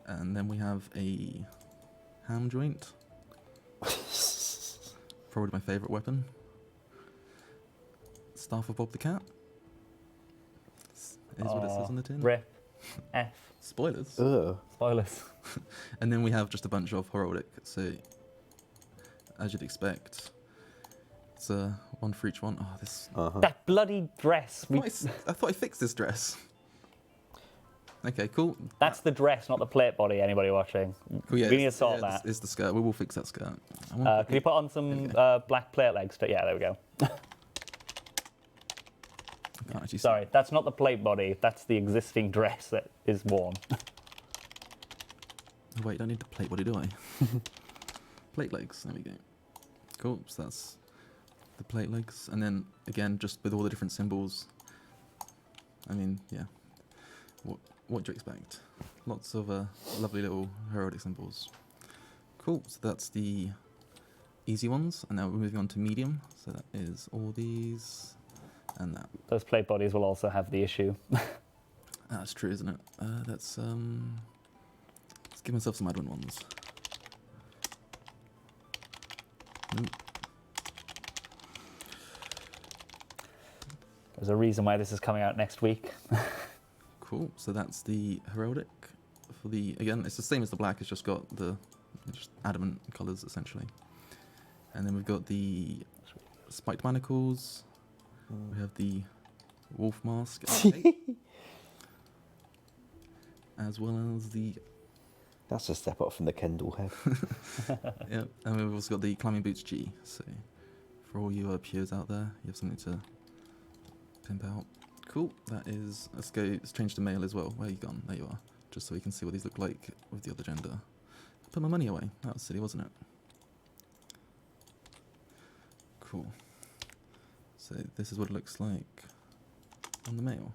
And then we have a ham joint. Probably my favourite weapon. Staff of Bob the Cat. Is what it says on the tin. Rip. F. Spoilers. Spoilers. And then we have just a bunch of heraldic. So, as you'd expect, it's one for each one. Oh, this. That bloody dress. I thought I fixed this dress. Okay, cool. That's the dress, not the plate body. Anybody watching? Cool, yeah, we need to sort that. It's the skirt. We will fix that skirt. Can you put on some black plate legs? Yeah, there we go. Sorry, that's not the plate body. That's the existing dress that is worn. Oh, wait, don't need the plate body, do I? Plate legs. There we go. Cool. So that's the plate legs, and then again, just with all the different symbols. I mean, yeah. What do you expect? Lots of lovely little heraldic symbols. Cool, so that's the easy ones, and now we're moving on to medium. So that is all these and that. Those plate bodies will also have the issue. That's true, isn't it? Let's give myself some advent ones. Nope. There's a reason why this is coming out next week. Cool, so that's the heraldic. For the, again, it's the same as the black, it's just got the just adamant colours essentially. And then we've got the spiked manacles. We have the wolf mask, as well as the. That's a step up from the Kendall head. Yeah, and we've also got the climbing boots G. So for all you peers out there, you have something to pimp out. Cool, that is, let's change to male as well. Where you gone? There you are. Just so we can see what these look like with the other gender. I put my money away. That was silly, wasn't it? Cool. So this is what it looks like on the male.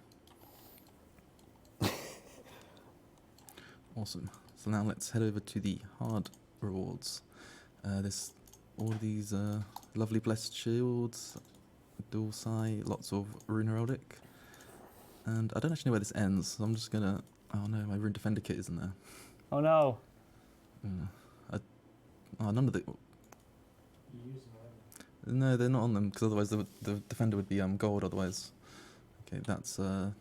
Awesome. So now let's head over to the hard rewards. There's all these lovely blessed shields, dual sight, lots of rune heraldic. And I don't actually know where this ends, so I'm just gonna. Oh no, my rune defender kit isn't there. Oh no. None of the. No, they're not on them because otherwise the defender would be gold. Otherwise, okay, that's. Well,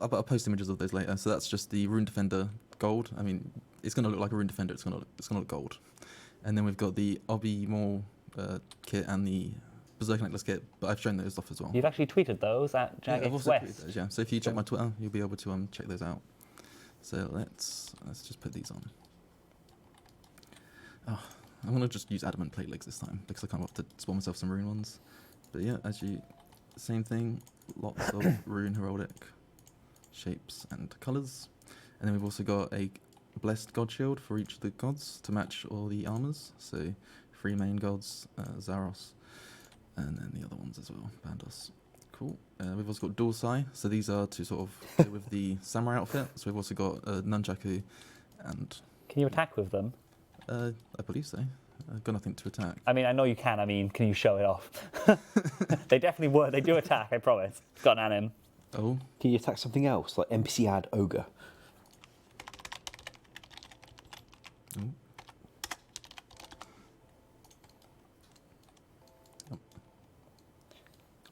I'll post images of those later. So that's just the rune defender gold. I mean, it's gonna look like a rune defender. It's gonna look gold. And then we've got the Obby Maul kit and the Berserker Necklace kit, but I've shown those off as well. You've actually tweeted those at I've Jagex also West. tweeted those, yeah. So if you check my Twitter, you'll be able to check those out. So let's just put these on. Oh, I'm gonna just use adamant plate legs this time because I can't have to spawn myself some rune ones. But yeah, same thing. Lots of rune heraldic shapes and colours, and then we've also got a blessed god shield for each of the gods to match all the armors. So 3 main gods, Zaros, and then the other ones as well, Bandos. Cool. We've also got dual sai, so these are to sort of go with the samurai outfit. So we've also got nunchaku and... Can you attack with them? I believe so. I've got nothing to attack. I mean, I know you can. I mean, can you show it off? They definitely would. They do attack, I promise. It's got an anim. Oh. Can you attack something else, like NPC add ogre? Oh.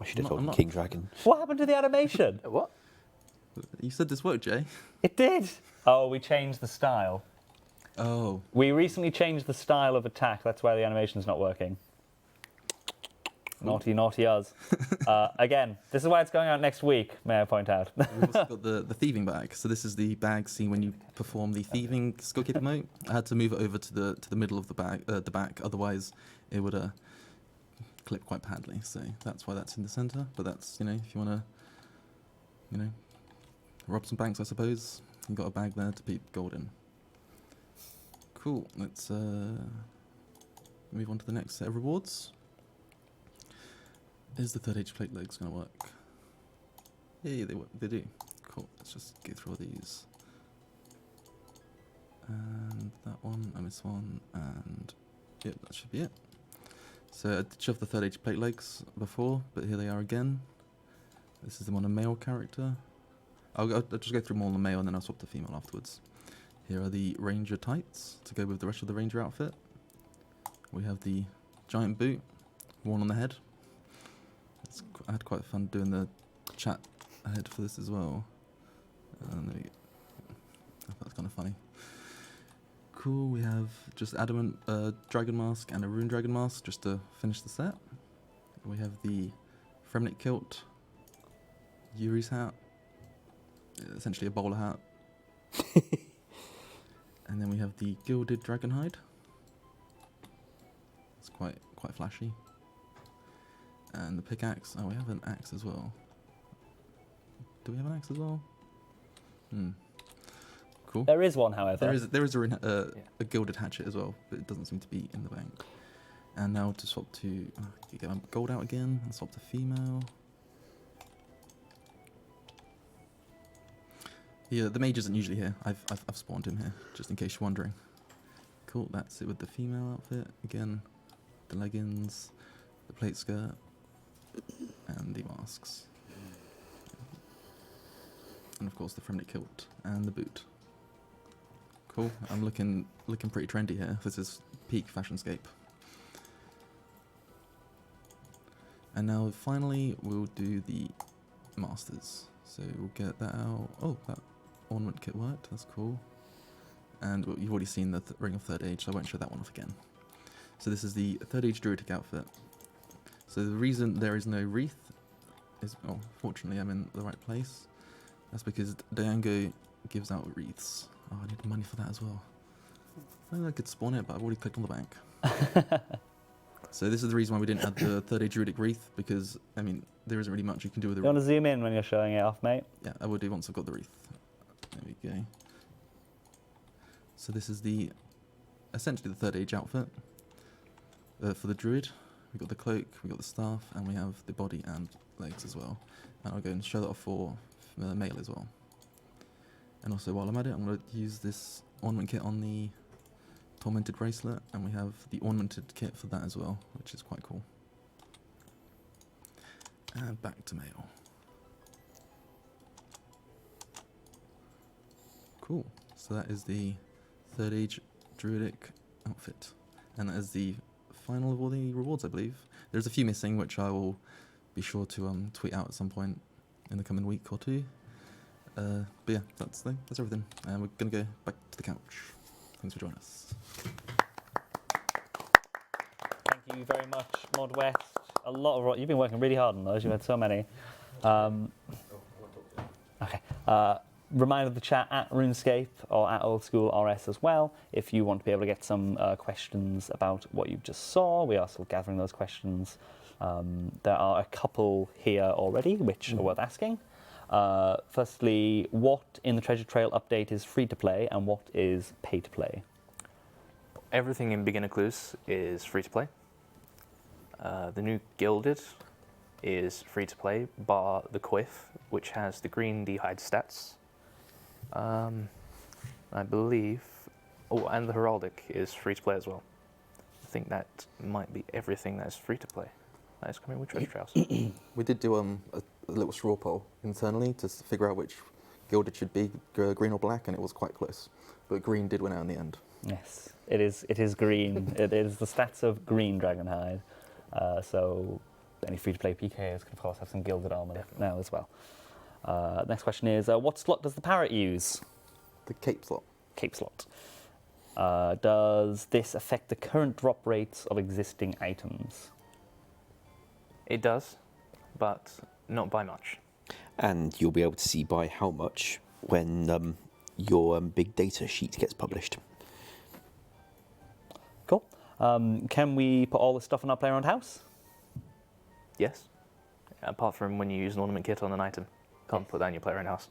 I should have told him King Dragon. What happened to the animation? What? You said this worked, Jay? It did. Oh, we changed the style. Oh. We recently changed the style of attack. That's why the animation's not working. Naughty, naughty us. Again, this is why it's going out next week, may I point out. We've also got the thieving bag. So this is the bag seen when you perform the thieving skullkeeper mode. I had to move it over to the middle of the bag, the back. Otherwise, it would clip quite badly. So that's why that's in the center. But that's, you know, if you want to, you know, rob some banks, I suppose, you've got a bag there to keep gold in. Cool. Let's move on to the next set of rewards. Is the 3rd age plate legs going to work? Yeah, they do. Cool. Let's just go through all these. And that one, and this one, and yep, that should be it. So I did shove the 3rd age plate legs before, but here they are again. This is them on a male character. I'll just go through them all on the male and then I'll swap to female afterwards. Here are the ranger tights to go with the rest of the ranger outfit. We have the giant boot worn on the head. I had quite fun doing the chat ahead for this as well. And there we go. I thought that was kind of funny. Cool, we have just adamant dragon mask and a rune dragon mask just to finish the set. We have the Fremnik kilt, Yuri's hat, essentially a bowler hat. And then we have the gilded dragon hide. It's quite flashy. And the pickaxe. Oh, we have an axe as well. Do we have an axe as well? Cool. There is one, however. There is a gilded hatchet as well, but it doesn't seem to be in the bank. And now to swap to get my gold out again and swap to female. Yeah, the mage isn't usually here. I've spawned him here, just in case you're wondering. Cool, that's it with the female outfit. Again, the leggings, the plate skirt, and the masks. And of course the Fremnik kilt and the boot. Cool, I'm looking pretty trendy here. This is peak fashionscape. And now finally we'll do the masters. So we'll get that out. Oh, that ornament kit worked, that's cool. And you've already seen the Ring of 3rd Age, so I won't show that one off again. So this is the 3rd Age Druidic outfit. So the reason there is no wreath is, oh, fortunately I'm in the right place. That's because Diango gives out wreaths. Oh, I need money for that as well. I think I could spawn it, but I've already clicked on the bank. So this is the reason why we didn't add the 3rd Age Druidic wreath, because, I mean, there isn't really much you can do with the You wreath. want to zoom in when you're showing it off, mate? Yeah, I will do once I've got the wreath. There we go. So this is essentially the 3rd Age outfit for the druid. We've got the cloak, we've got the staff, and we have the body and legs as well. And I'll go and show that off for male as well. And also while I'm at it, I'm going to use this ornament kit on the Tormented bracelet, and we have the ornamented kit for that as well, which is quite cool. And back to male. Cool. So that is the 3rd Age Druidic outfit. And that is the final of all the rewards, I believe. There's a few missing, which I will be sure to tweet out at some point in the coming week or two. But yeah, that's everything. And we're going to go back to the couch. Thanks for joining us. Thank you very much, Mod West. A lot of you've been working really hard on those. You've had so many. Okay. Reminder of the chat at RuneScape or at Old School RS as well. If you want to be able to get some questions about what you just saw, we are still gathering those questions. There are a couple here already, which are worth asking. Firstly, what in the Treasure Trail update is free to play and what is pay to play? Everything in Beginner Clues is free to play. The new Gilded is free to play, bar the Quiff, which has the green D'hide stats. I believe. Oh, and the Heraldic is free to play as well. I think that might be everything that is free to play. That is coming with Treasure Trails. We did do a little straw poll internally to figure out which Gilded should be, green or black, and it was quite close. But green did win out in the end. Yes, it is. It is green. It is the stats of green Dragonhide. So any free-to-play PKs can of course have some gilded armor now as well. Next question is, what slot does the parrot use? The cape slot. Cape slot. Does this affect the current drop rates of existing items? It does, but not by much. And you'll be able to see by how much when your big data sheet gets published. Cool. Can we put all this stuff in our Play Around house? Yes. Apart from when you use an ornament kit on an item. Can't put that in your player in house.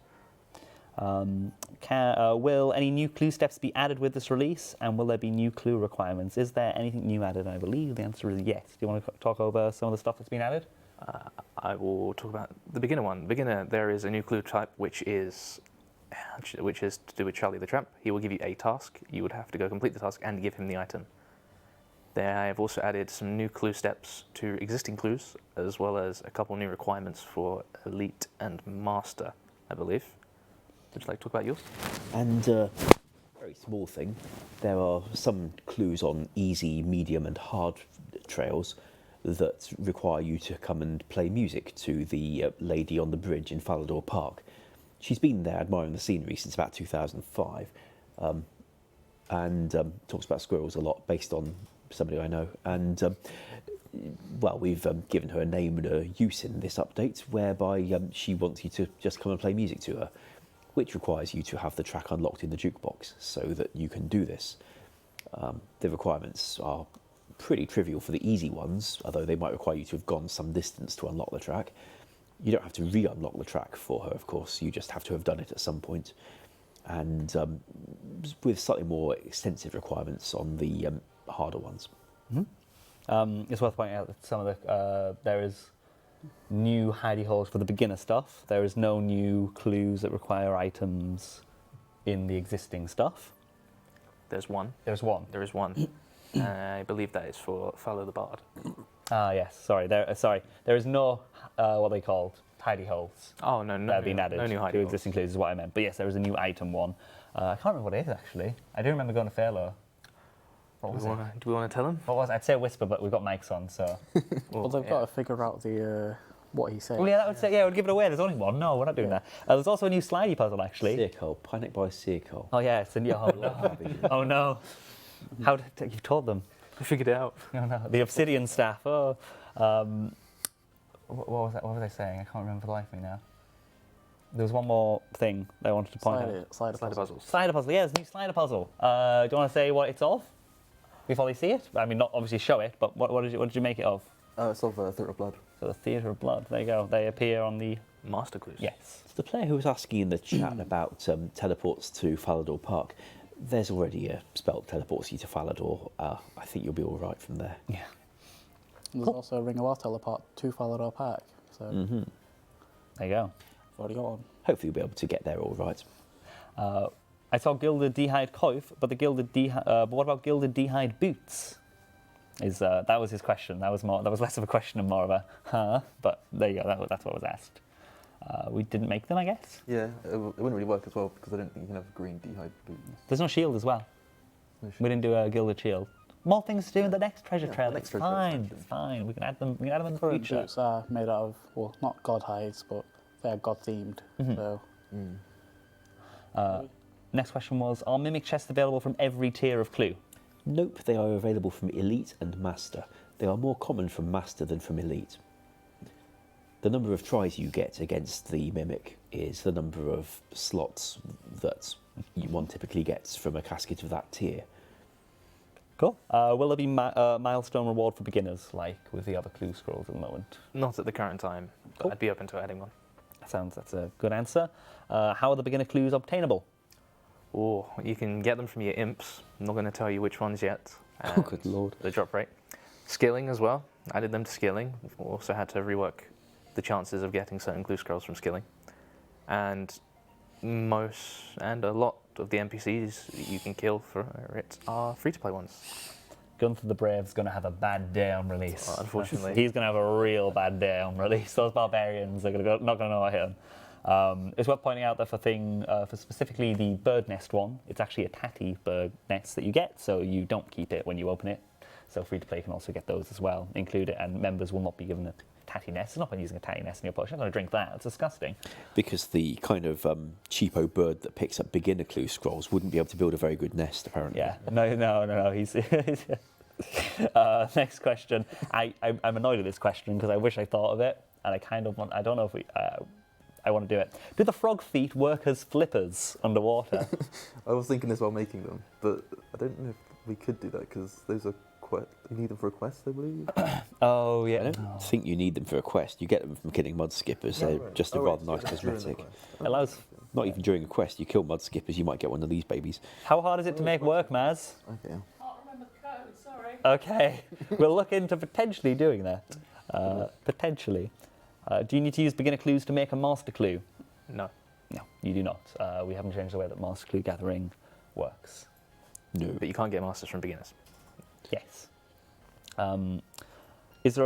Will any new clue steps be added with this release, and will there be new clue requirements? Is there anything new added? I believe the answer is yes. Do you want to talk over some of the stuff that's been added? I will talk about the beginner one. Beginner, there is a new clue type which is to do with Charlie the Tramp. He will give you a task. You would have to go complete the task and give him the item. There, I have also added some new clue steps to existing clues, as well as a couple new requirements for Elite and Master, I believe. Would you like to talk about yours? And very small thing, there are some clues on easy, medium and hard trails that require you to come and play music to the lady on the bridge in Falador Park. She's been there admiring the scenery since about 2005 and talks about squirrels a lot based on somebody I know. And well, we've given her a name and a use in this update whereby she wants you to just come and play music to her, which requires you to have the track unlocked in the jukebox so that you can do this. The requirements are pretty trivial for the easy ones, although they might require you to have gone some distance to unlock the track. You don't have to re-unlock the track for her, of course, you just have to have done it at some point. And with slightly more extensive requirements on the harder ones. Mm-hmm. It's worth pointing out that some of the there is new hidey holes for the beginner stuff. There is no new clues that require items in the existing stuff. There's one. There's one. There is one. I believe that is for Follow the Bard. Ah, yes. Sorry. There is no what they called hidey holes. Oh no, that have been added no new hidey to holes. existing clues is what I meant. But yes, there is a new item one. I can't remember what it is actually. I do remember going to Fairlow. What was it? Do we want to tell him? What was it? I'd say whisper, but we've got mics on, so. Well, they've got to figure out the what he said. Well, yeah, that would say, yeah, we'll give it away. There's only one. No, we're not doing that. There's also a new slidey puzzle, actually. Searco, Panic by Searco. Oh, yeah, it's a new. Oh, no. How did you've told them? I figured it out. No, no. The Obsidian staff. Oh. What was that? What was I saying? I can't remember for the life of me now. There was one more thing that I wanted to point out. Slider puzzles. Slider puzzle. Yeah, there's a new slider puzzle. Do you want to say what it's of before they see it? I mean, not obviously show it, but what did you make it of? It's of Theatre of Blood. So the Theatre of Blood. There you go. They appear on the Master Clues. Yes. The player who was asking in the chat about teleports to Falador Park, there's already a spell that teleports you to Falador. I think you'll be all right from there. Yeah. There's also a Ring of War teleport to Falador Park. So There you go. I've already got one. Hopefully you'll be able to get there all right. I saw gilded D'hide coif, but but what about gilded D'hide boots? That was his question. That was less of a question and more of a huh. But there you go. That's what was asked. We didn't make them, I guess. Yeah, it wouldn't really work as well because I don't think you can have green D'hide boots. There's no shield as well. No shield. We didn't do a gilded shield. More things to do in the next treasure trail. Next It's treasure trail fine. It's fine. We can add them. We can add them in the Current future. boots are made out of, well, not god hides, but they're god themed. So Next question was, are mimic chests available from every tier of clue? Nope, they are available from Elite and Master. They are more common from Master than from Elite. The number of tries you get against the Mimic is the number of slots that one typically gets from a casket of that tier. Cool. Will there be milestone reward for beginners, like with the other clue scrolls at the moment? Not at the current time, but Cool. I'd be open to adding one. That's a good answer. How are the beginner clues obtainable? Or you can get them from your imps. I'm not going to tell you which ones yet. Oh, good lord. The drop rate. Skilling as well. Added them to skilling. We've also had to rework the chances of getting certain clue scrolls from skilling. And a lot of the NPCs you can kill for it are free-to-play ones. Gunther the Brave's going to have a bad day on release. Unfortunately. He's going to have a real bad day on release. Those barbarians are not going to know what hit him. It's worth pointing out that for specifically the bird nest one, it's actually a tatty bird nest that you get, so you don't keep it when you open it. So free-to-play can also get those as well, include it, and members will not be given a tatty nest. It's not when using a tatty nest in your potion. You're not going to drink that. It's disgusting. Because the kind of cheapo bird that picks up beginner clue scrolls wouldn't be able to build a very good nest, apparently. Yeah. No. He's... next question. I'm annoyed at this question because I wish I thought of it, and I don't know if I want to do it. Do the frog feet work as flippers underwater? I was thinking this while making them, but I don't know if we could do that because those are you need them for a quest, I believe. Oh, yeah. I don't think you need them for a quest. You get them from killing mud skippers. They're just a rather nice cosmetic. Allows. Not even during a quest. You kill mud skippers, you might get one of these babies. How hard is it to make work, Maz? Okay. Can't remember the code, sorry. Okay. We'll look into potentially doing that. Potentially. Do you need to use beginner clues to make a master clue? No. No, you do not. We haven't changed the way that master clue gathering works. No. But you can't get masters from beginners. Yes. It's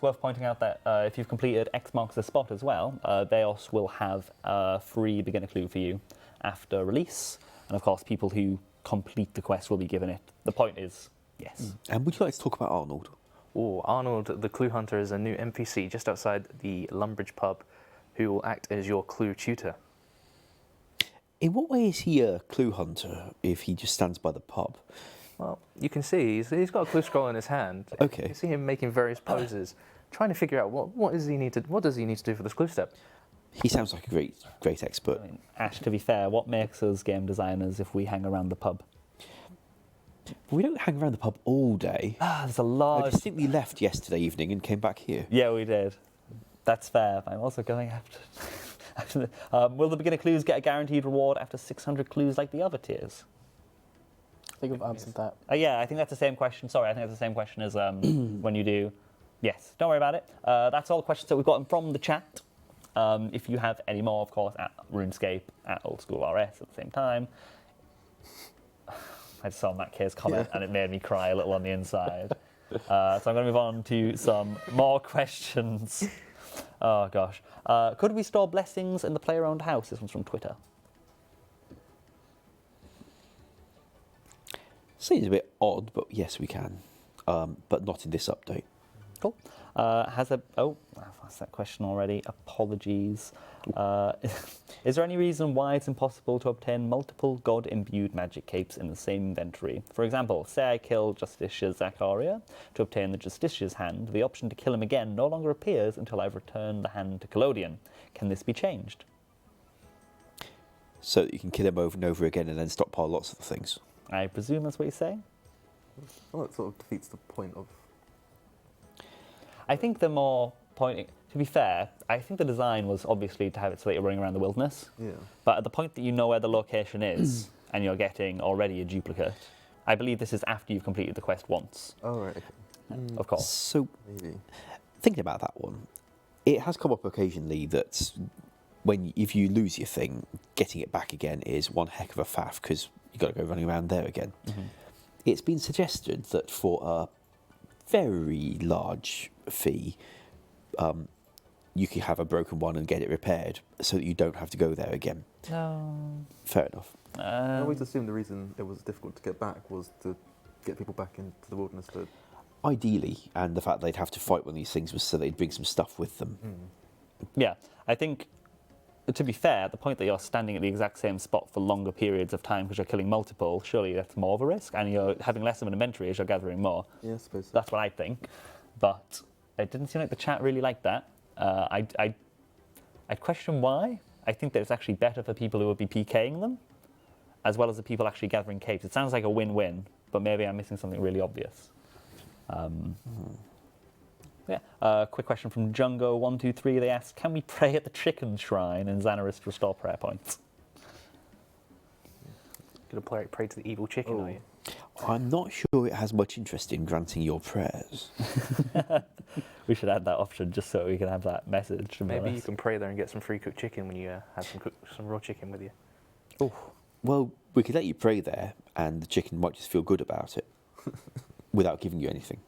worth pointing out that if you've completed X marks the spot as well, Deos will have a free beginner clue for you after release. And of course, people who complete the quest will be given it. The point is, yes. And would you like to talk about Arnold? Oh, Arnold, the clue hunter, is a new NPC just outside the Lumbridge pub who will act as your clue tutor. In what way is he a clue hunter if he just stands by the pub? Well, you can see he's got a clue scroll in his hand. Okay. You can see him making various poses, trying to figure out what does he need to do for this clue step. He sounds like a great expert. I mean, Ash, to be fair, what makes us game designers if we hang around the pub? We don't hang around the pub all day. There's a I large... distinctly left yesterday evening and came back here. Yeah, we did. That's fair. I'm also going after... will the beginner clues get a guaranteed reward after 600 clues like the other tiers? I think we've answered that. Yeah, I think that's the same question. Sorry, I think that's the same question as when you do... Yes, don't worry about it. That's all the questions that we've gotten from the chat. If you have any more, of course, at RuneScape, at Old School RS at the same time. I just saw Matt K's comment and it made me cry a little on the inside. So I'm going to move on to some more questions. Oh, gosh. Could we store blessings in the player-owned house? This one's from Twitter. Seems a bit odd, but yes, we can. But not in this update. Cool. I've asked that question already. Apologies. Is there any reason why it's impossible to obtain multiple god-imbued magic capes in the same inventory? For example, say I kill Justicia Zacharia. To obtain the Justicia's hand, the option to kill him again no longer appears until I've returned the hand to Collodion. Can this be changed? So that you can kill him over and over again and then stockpile lots of the things. I presume that's what you're saying? Well, that sort of defeats the point of... I think the more pointing... To be fair, I think the design was obviously to have it so that you're running around the wilderness. Yeah. But at the point that you know where the location is and you're getting already a duplicate, I believe this is after you've completed the quest once. Oh, right. Okay. Of course. So, Maybe. thinking about that one, it has come up occasionally that if you lose your thing, getting it back again is one heck of a faff because you've got to go running around there again. Mm-hmm. It's been suggested that for a very large fee, you could have a broken one and get it repaired so that you don't have to go there again. No. Fair enough. I always assumed the reason it was difficult to get back was to get people back into the wilderness to... Ideally, and the fact they'd have to fight one of these things was so they'd bring some stuff with them. Yeah, I think, to be fair, the point that you're standing at the exact same spot for longer periods of time because you're killing multiple, surely that's more of a risk, and you're having less of an inventory as you're gathering more. Yeah, I suppose so. That's what I think. But it didn't seem like the chat really liked that. I question why. I think that it's actually better for people who would be PKing them, as well as the people actually gathering capes. It sounds like a win-win, but maybe I'm missing something really obvious. Yeah. Quick question from Jungo123. They ask, can we pray at the chicken shrine in Xanaris to restore prayer points? Gonna pray to the evil chicken, are you? I'm not sure it has much interest in granting your prayers. We should add that option just so we can have that message. Maybe you can pray there and get some free cooked chicken when you have some raw chicken with you. Oh, well, we could let you pray there, and the chicken might just feel good about it, without giving you anything.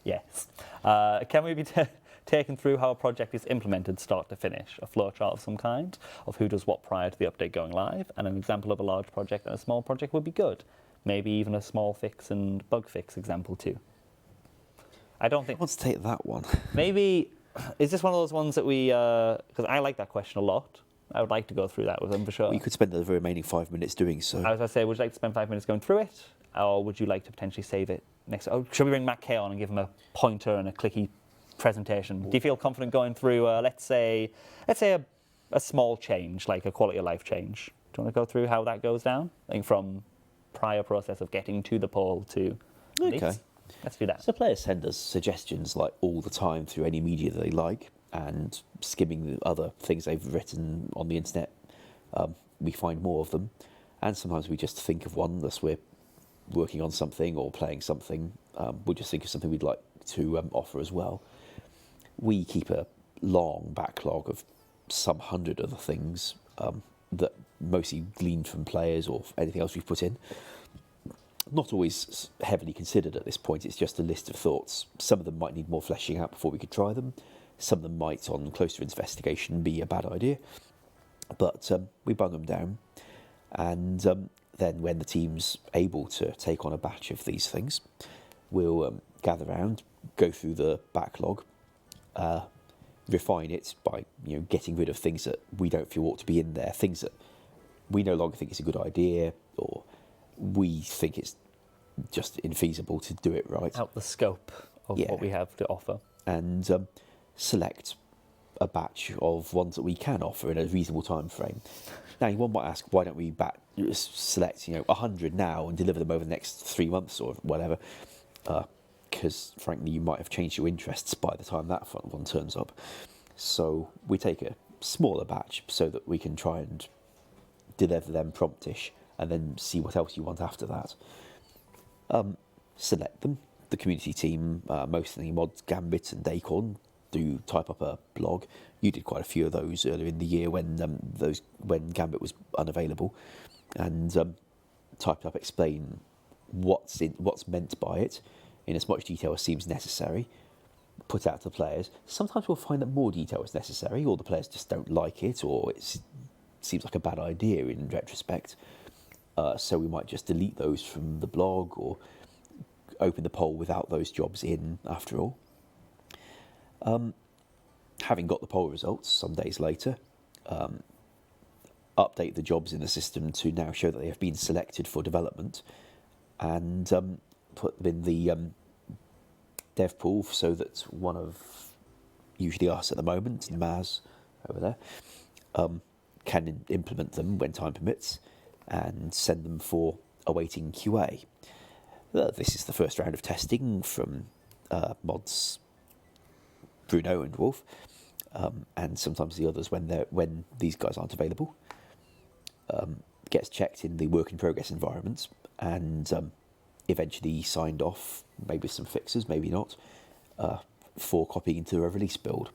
Yes. Can we be taken through how a project is implemented start to finish? A flowchart of some kind of who does what prior to the update going live, and an example of a large project and a small project would be good. Maybe even a small fix and bug fix example too. I don't think... Let's take that one. Maybe... Is this one of those ones that we... Because I like that question a lot. I would like to go through that with them for sure. You could spend the remaining 5 minutes doing so. I was going to say, would you like to spend 5 minutes going through it? Or would you like to potentially save it next... Oh, should we bring Matt Kay on and give him a pointer and a clicky presentation? Do you feel confident going through, let's say a small change, like a quality of life change? Do you want to go through how that goes down? I think from prior process of getting to the poll to... Okay. Let's do that. So players send us suggestions like all the time through any media that they like, and skimming the other things they've written on the internet, we find more of them. And sometimes we just think of one as we're working on something or playing something. We'll just think of something we'd like to offer as well. We keep a long backlog of some 100 other things that mostly gleaned from players or anything else we've put in. Not always heavily considered at this point, it's just a list of thoughts. Some of them might need more fleshing out before we could try them. Some of them might, on closer investigation, be a bad idea. But we bung them down. And then when the team's able to take on a batch of these things, we'll gather around, go through the backlog, refine it by getting rid of things that we don't feel ought to be in there, things that we no longer think is a good idea, or we think it's just infeasible to do it right. Out the scope of what we have to offer. And select a batch of ones that we can offer in a reasonable time frame. Now, one might ask, why don't we select 100 now and deliver them over the next 3 months or whatever? Because, frankly, you might have changed your interests by the time that one turns up. So we take a smaller batch so that we can try and deliver them promptish, and then see what else you want after that. Select them. The community team, mostly Mods, Gambit and Acorn, do type up a blog. You did quite a few of those earlier in the year when Gambit was unavailable, and typed up, explain what's meant by it in as much detail as seems necessary. Put out to the players. Sometimes we'll find that more detail is necessary, or the players just don't like it, or it seems like a bad idea in retrospect. So we might just delete those from the blog or open the poll without those jobs in after all. Having got the poll results some days later, update the jobs in the system to now show that they have been selected for development, and put them in the dev pool so that one of, usually us at the moment, Maz over there, can implement them when time permits, and send them for awaiting QA. This is the first round of testing from Mods, Bruno and Wolf, and sometimes the others when these guys aren't available. Gets checked in the work in progress environment, and eventually signed off, maybe some fixes, maybe not, for copying into a release build.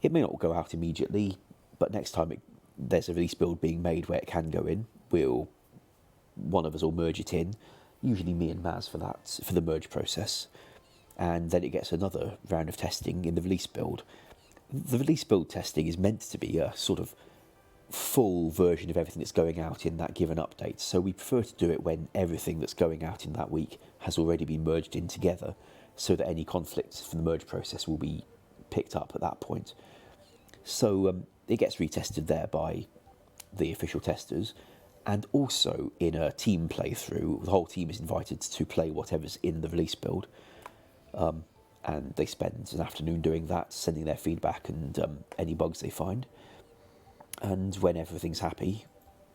It may not go out immediately, but next time there's a release build being made where it can go in, one of us will merge it in, usually me and Maz for the merge process, and then it gets another round of testing in the release build. The release build testing is meant to be a sort of full version of everything that's going out in that given update, so we prefer to do it when everything that's going out in that week has already been merged in together, so that any conflicts from the merge process will be picked up at that point. So it gets retested there by the official testers, and also in a team playthrough, the whole team is invited to play whatever's in the release build, and they spend an afternoon doing that, sending their feedback and any bugs they find. And when everything's happy,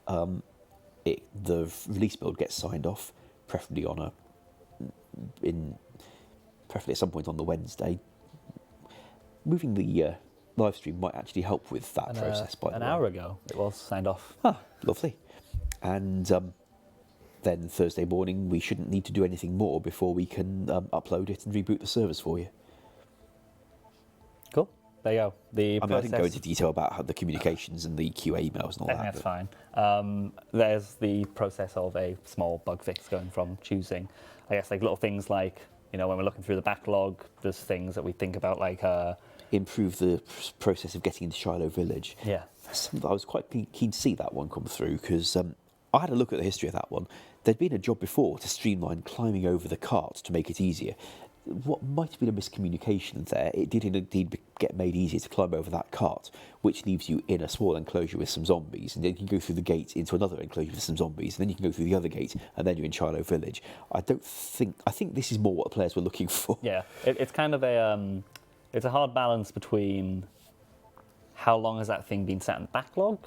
the release build gets signed off, preferably preferably at some point on the Wednesday. Moving the live stream might actually help with that process. By the way, an hour ago it was signed off. Ah, lovely. And then Thursday morning we shouldn't need to do anything more before we can upload it and reboot the servers for you. Cool. There you go. I didn't go into detail about how the communications and the QA emails and all that. That's fine. There's the process of a small bug fix going from choosing, I guess, like little things like, when we're looking through the backlog, there's things that we think about like... improve the process of getting into Shiloh Village. Yeah. I was quite keen to see that one come through because I had a look at the history of that one. There'd been a job before to streamline climbing over the cart to make it easier. What might have been a miscommunication there, it did indeed get made easier to climb over that cart, which leaves you in a small enclosure with some zombies, and then you can go through the gate into another enclosure with some zombies, and then you can go through the other gate, and then you're in Shiloh Village. I think this is more what the players were looking for. Yeah, it's kind of it's a hard balance between how long has that thing been sat in the backlog,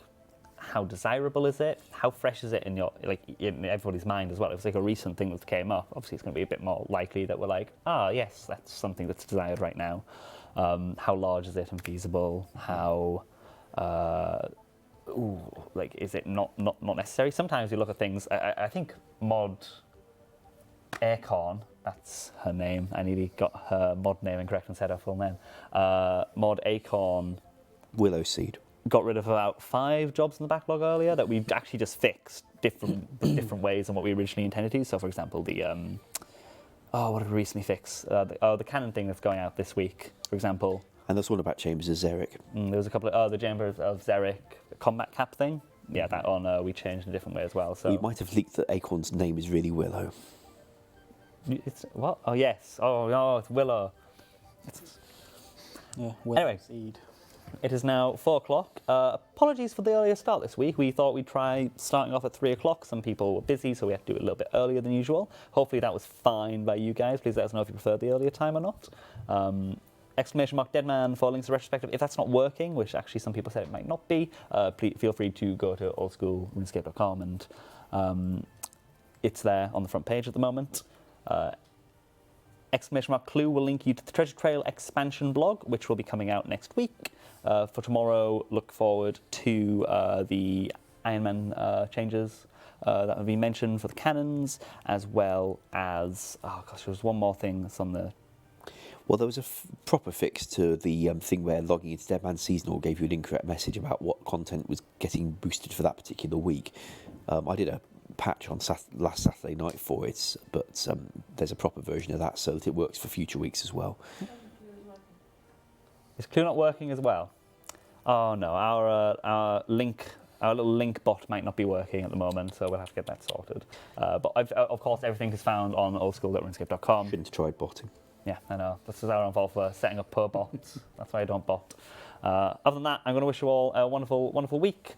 how desirable is it, how fresh is it in in everybody's mind as well. If it's like a recent thing that came up, obviously it's going to be a bit more likely that we're like, yes, that's something that's desired right now. How large is it and feasible? How is it not necessary? Sometimes you look at things. I think Mod Acorn, that's her name. I nearly got her mod name incorrect and said her full name. Mod Acorn, Willow Seed, got rid of about 5 jobs in the backlog earlier that we actually just fixed different ways than what we originally intended to. So, for example, the what did we recently fix? The cannon thing that's going out this week, for example. And there's one about Chambers of Xeric. There was a couple of the Chambers of Xeric combat cap thing. Yeah, that one we changed in a different way as well. So we might have leaked that Acorn's name is really Willow. It's what? Oh yes. Oh no, it's Willow. Willow anyway. Seed. It is now 4 o'clock. Apologies for the earlier start this week. We thought we'd try starting off at 3 o'clock. Some people were busy, so we had to do it a little bit earlier than usual. Hopefully that was fine by you guys. Please let us know if you prefer the earlier time or not. !Deadman for links to retrospective. If that's not working, which actually some people said it might not be, please feel free to go to oldschoolrunescape.com and it's there on the front page at the moment. !Clue will link you to the Treasure Trail expansion blog, which will be coming out next week. For tomorrow, look forward to the Iron Man changes that have been mentioned for the cannons, as well as, there was one more thing that's on the... Well, there was a proper fix to the thing where logging into Deadman Seasonal gave you an incorrect message about what content was getting boosted for that particular week. I did a patch on last Saturday night for it, but there's a proper version of that so that it works for future weeks as well. Is Clue not working as well? Oh no, our little link bot might not be working at the moment, so we'll have to get that sorted. But of course, everything is found on oldschool.runescape.com. Shouldn't have tried botting. Yeah, I know. This is our own fault for setting up per bots. That's why I don't bot. Other than that, I'm going to wish you all a wonderful, wonderful week.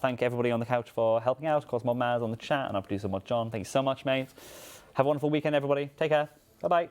Thank everybody on the couch for helping out. Of course, Mod Maz on the chat and our producer Mod John. Thank you so much, mate. Have a wonderful weekend, everybody. Take care. Bye-bye.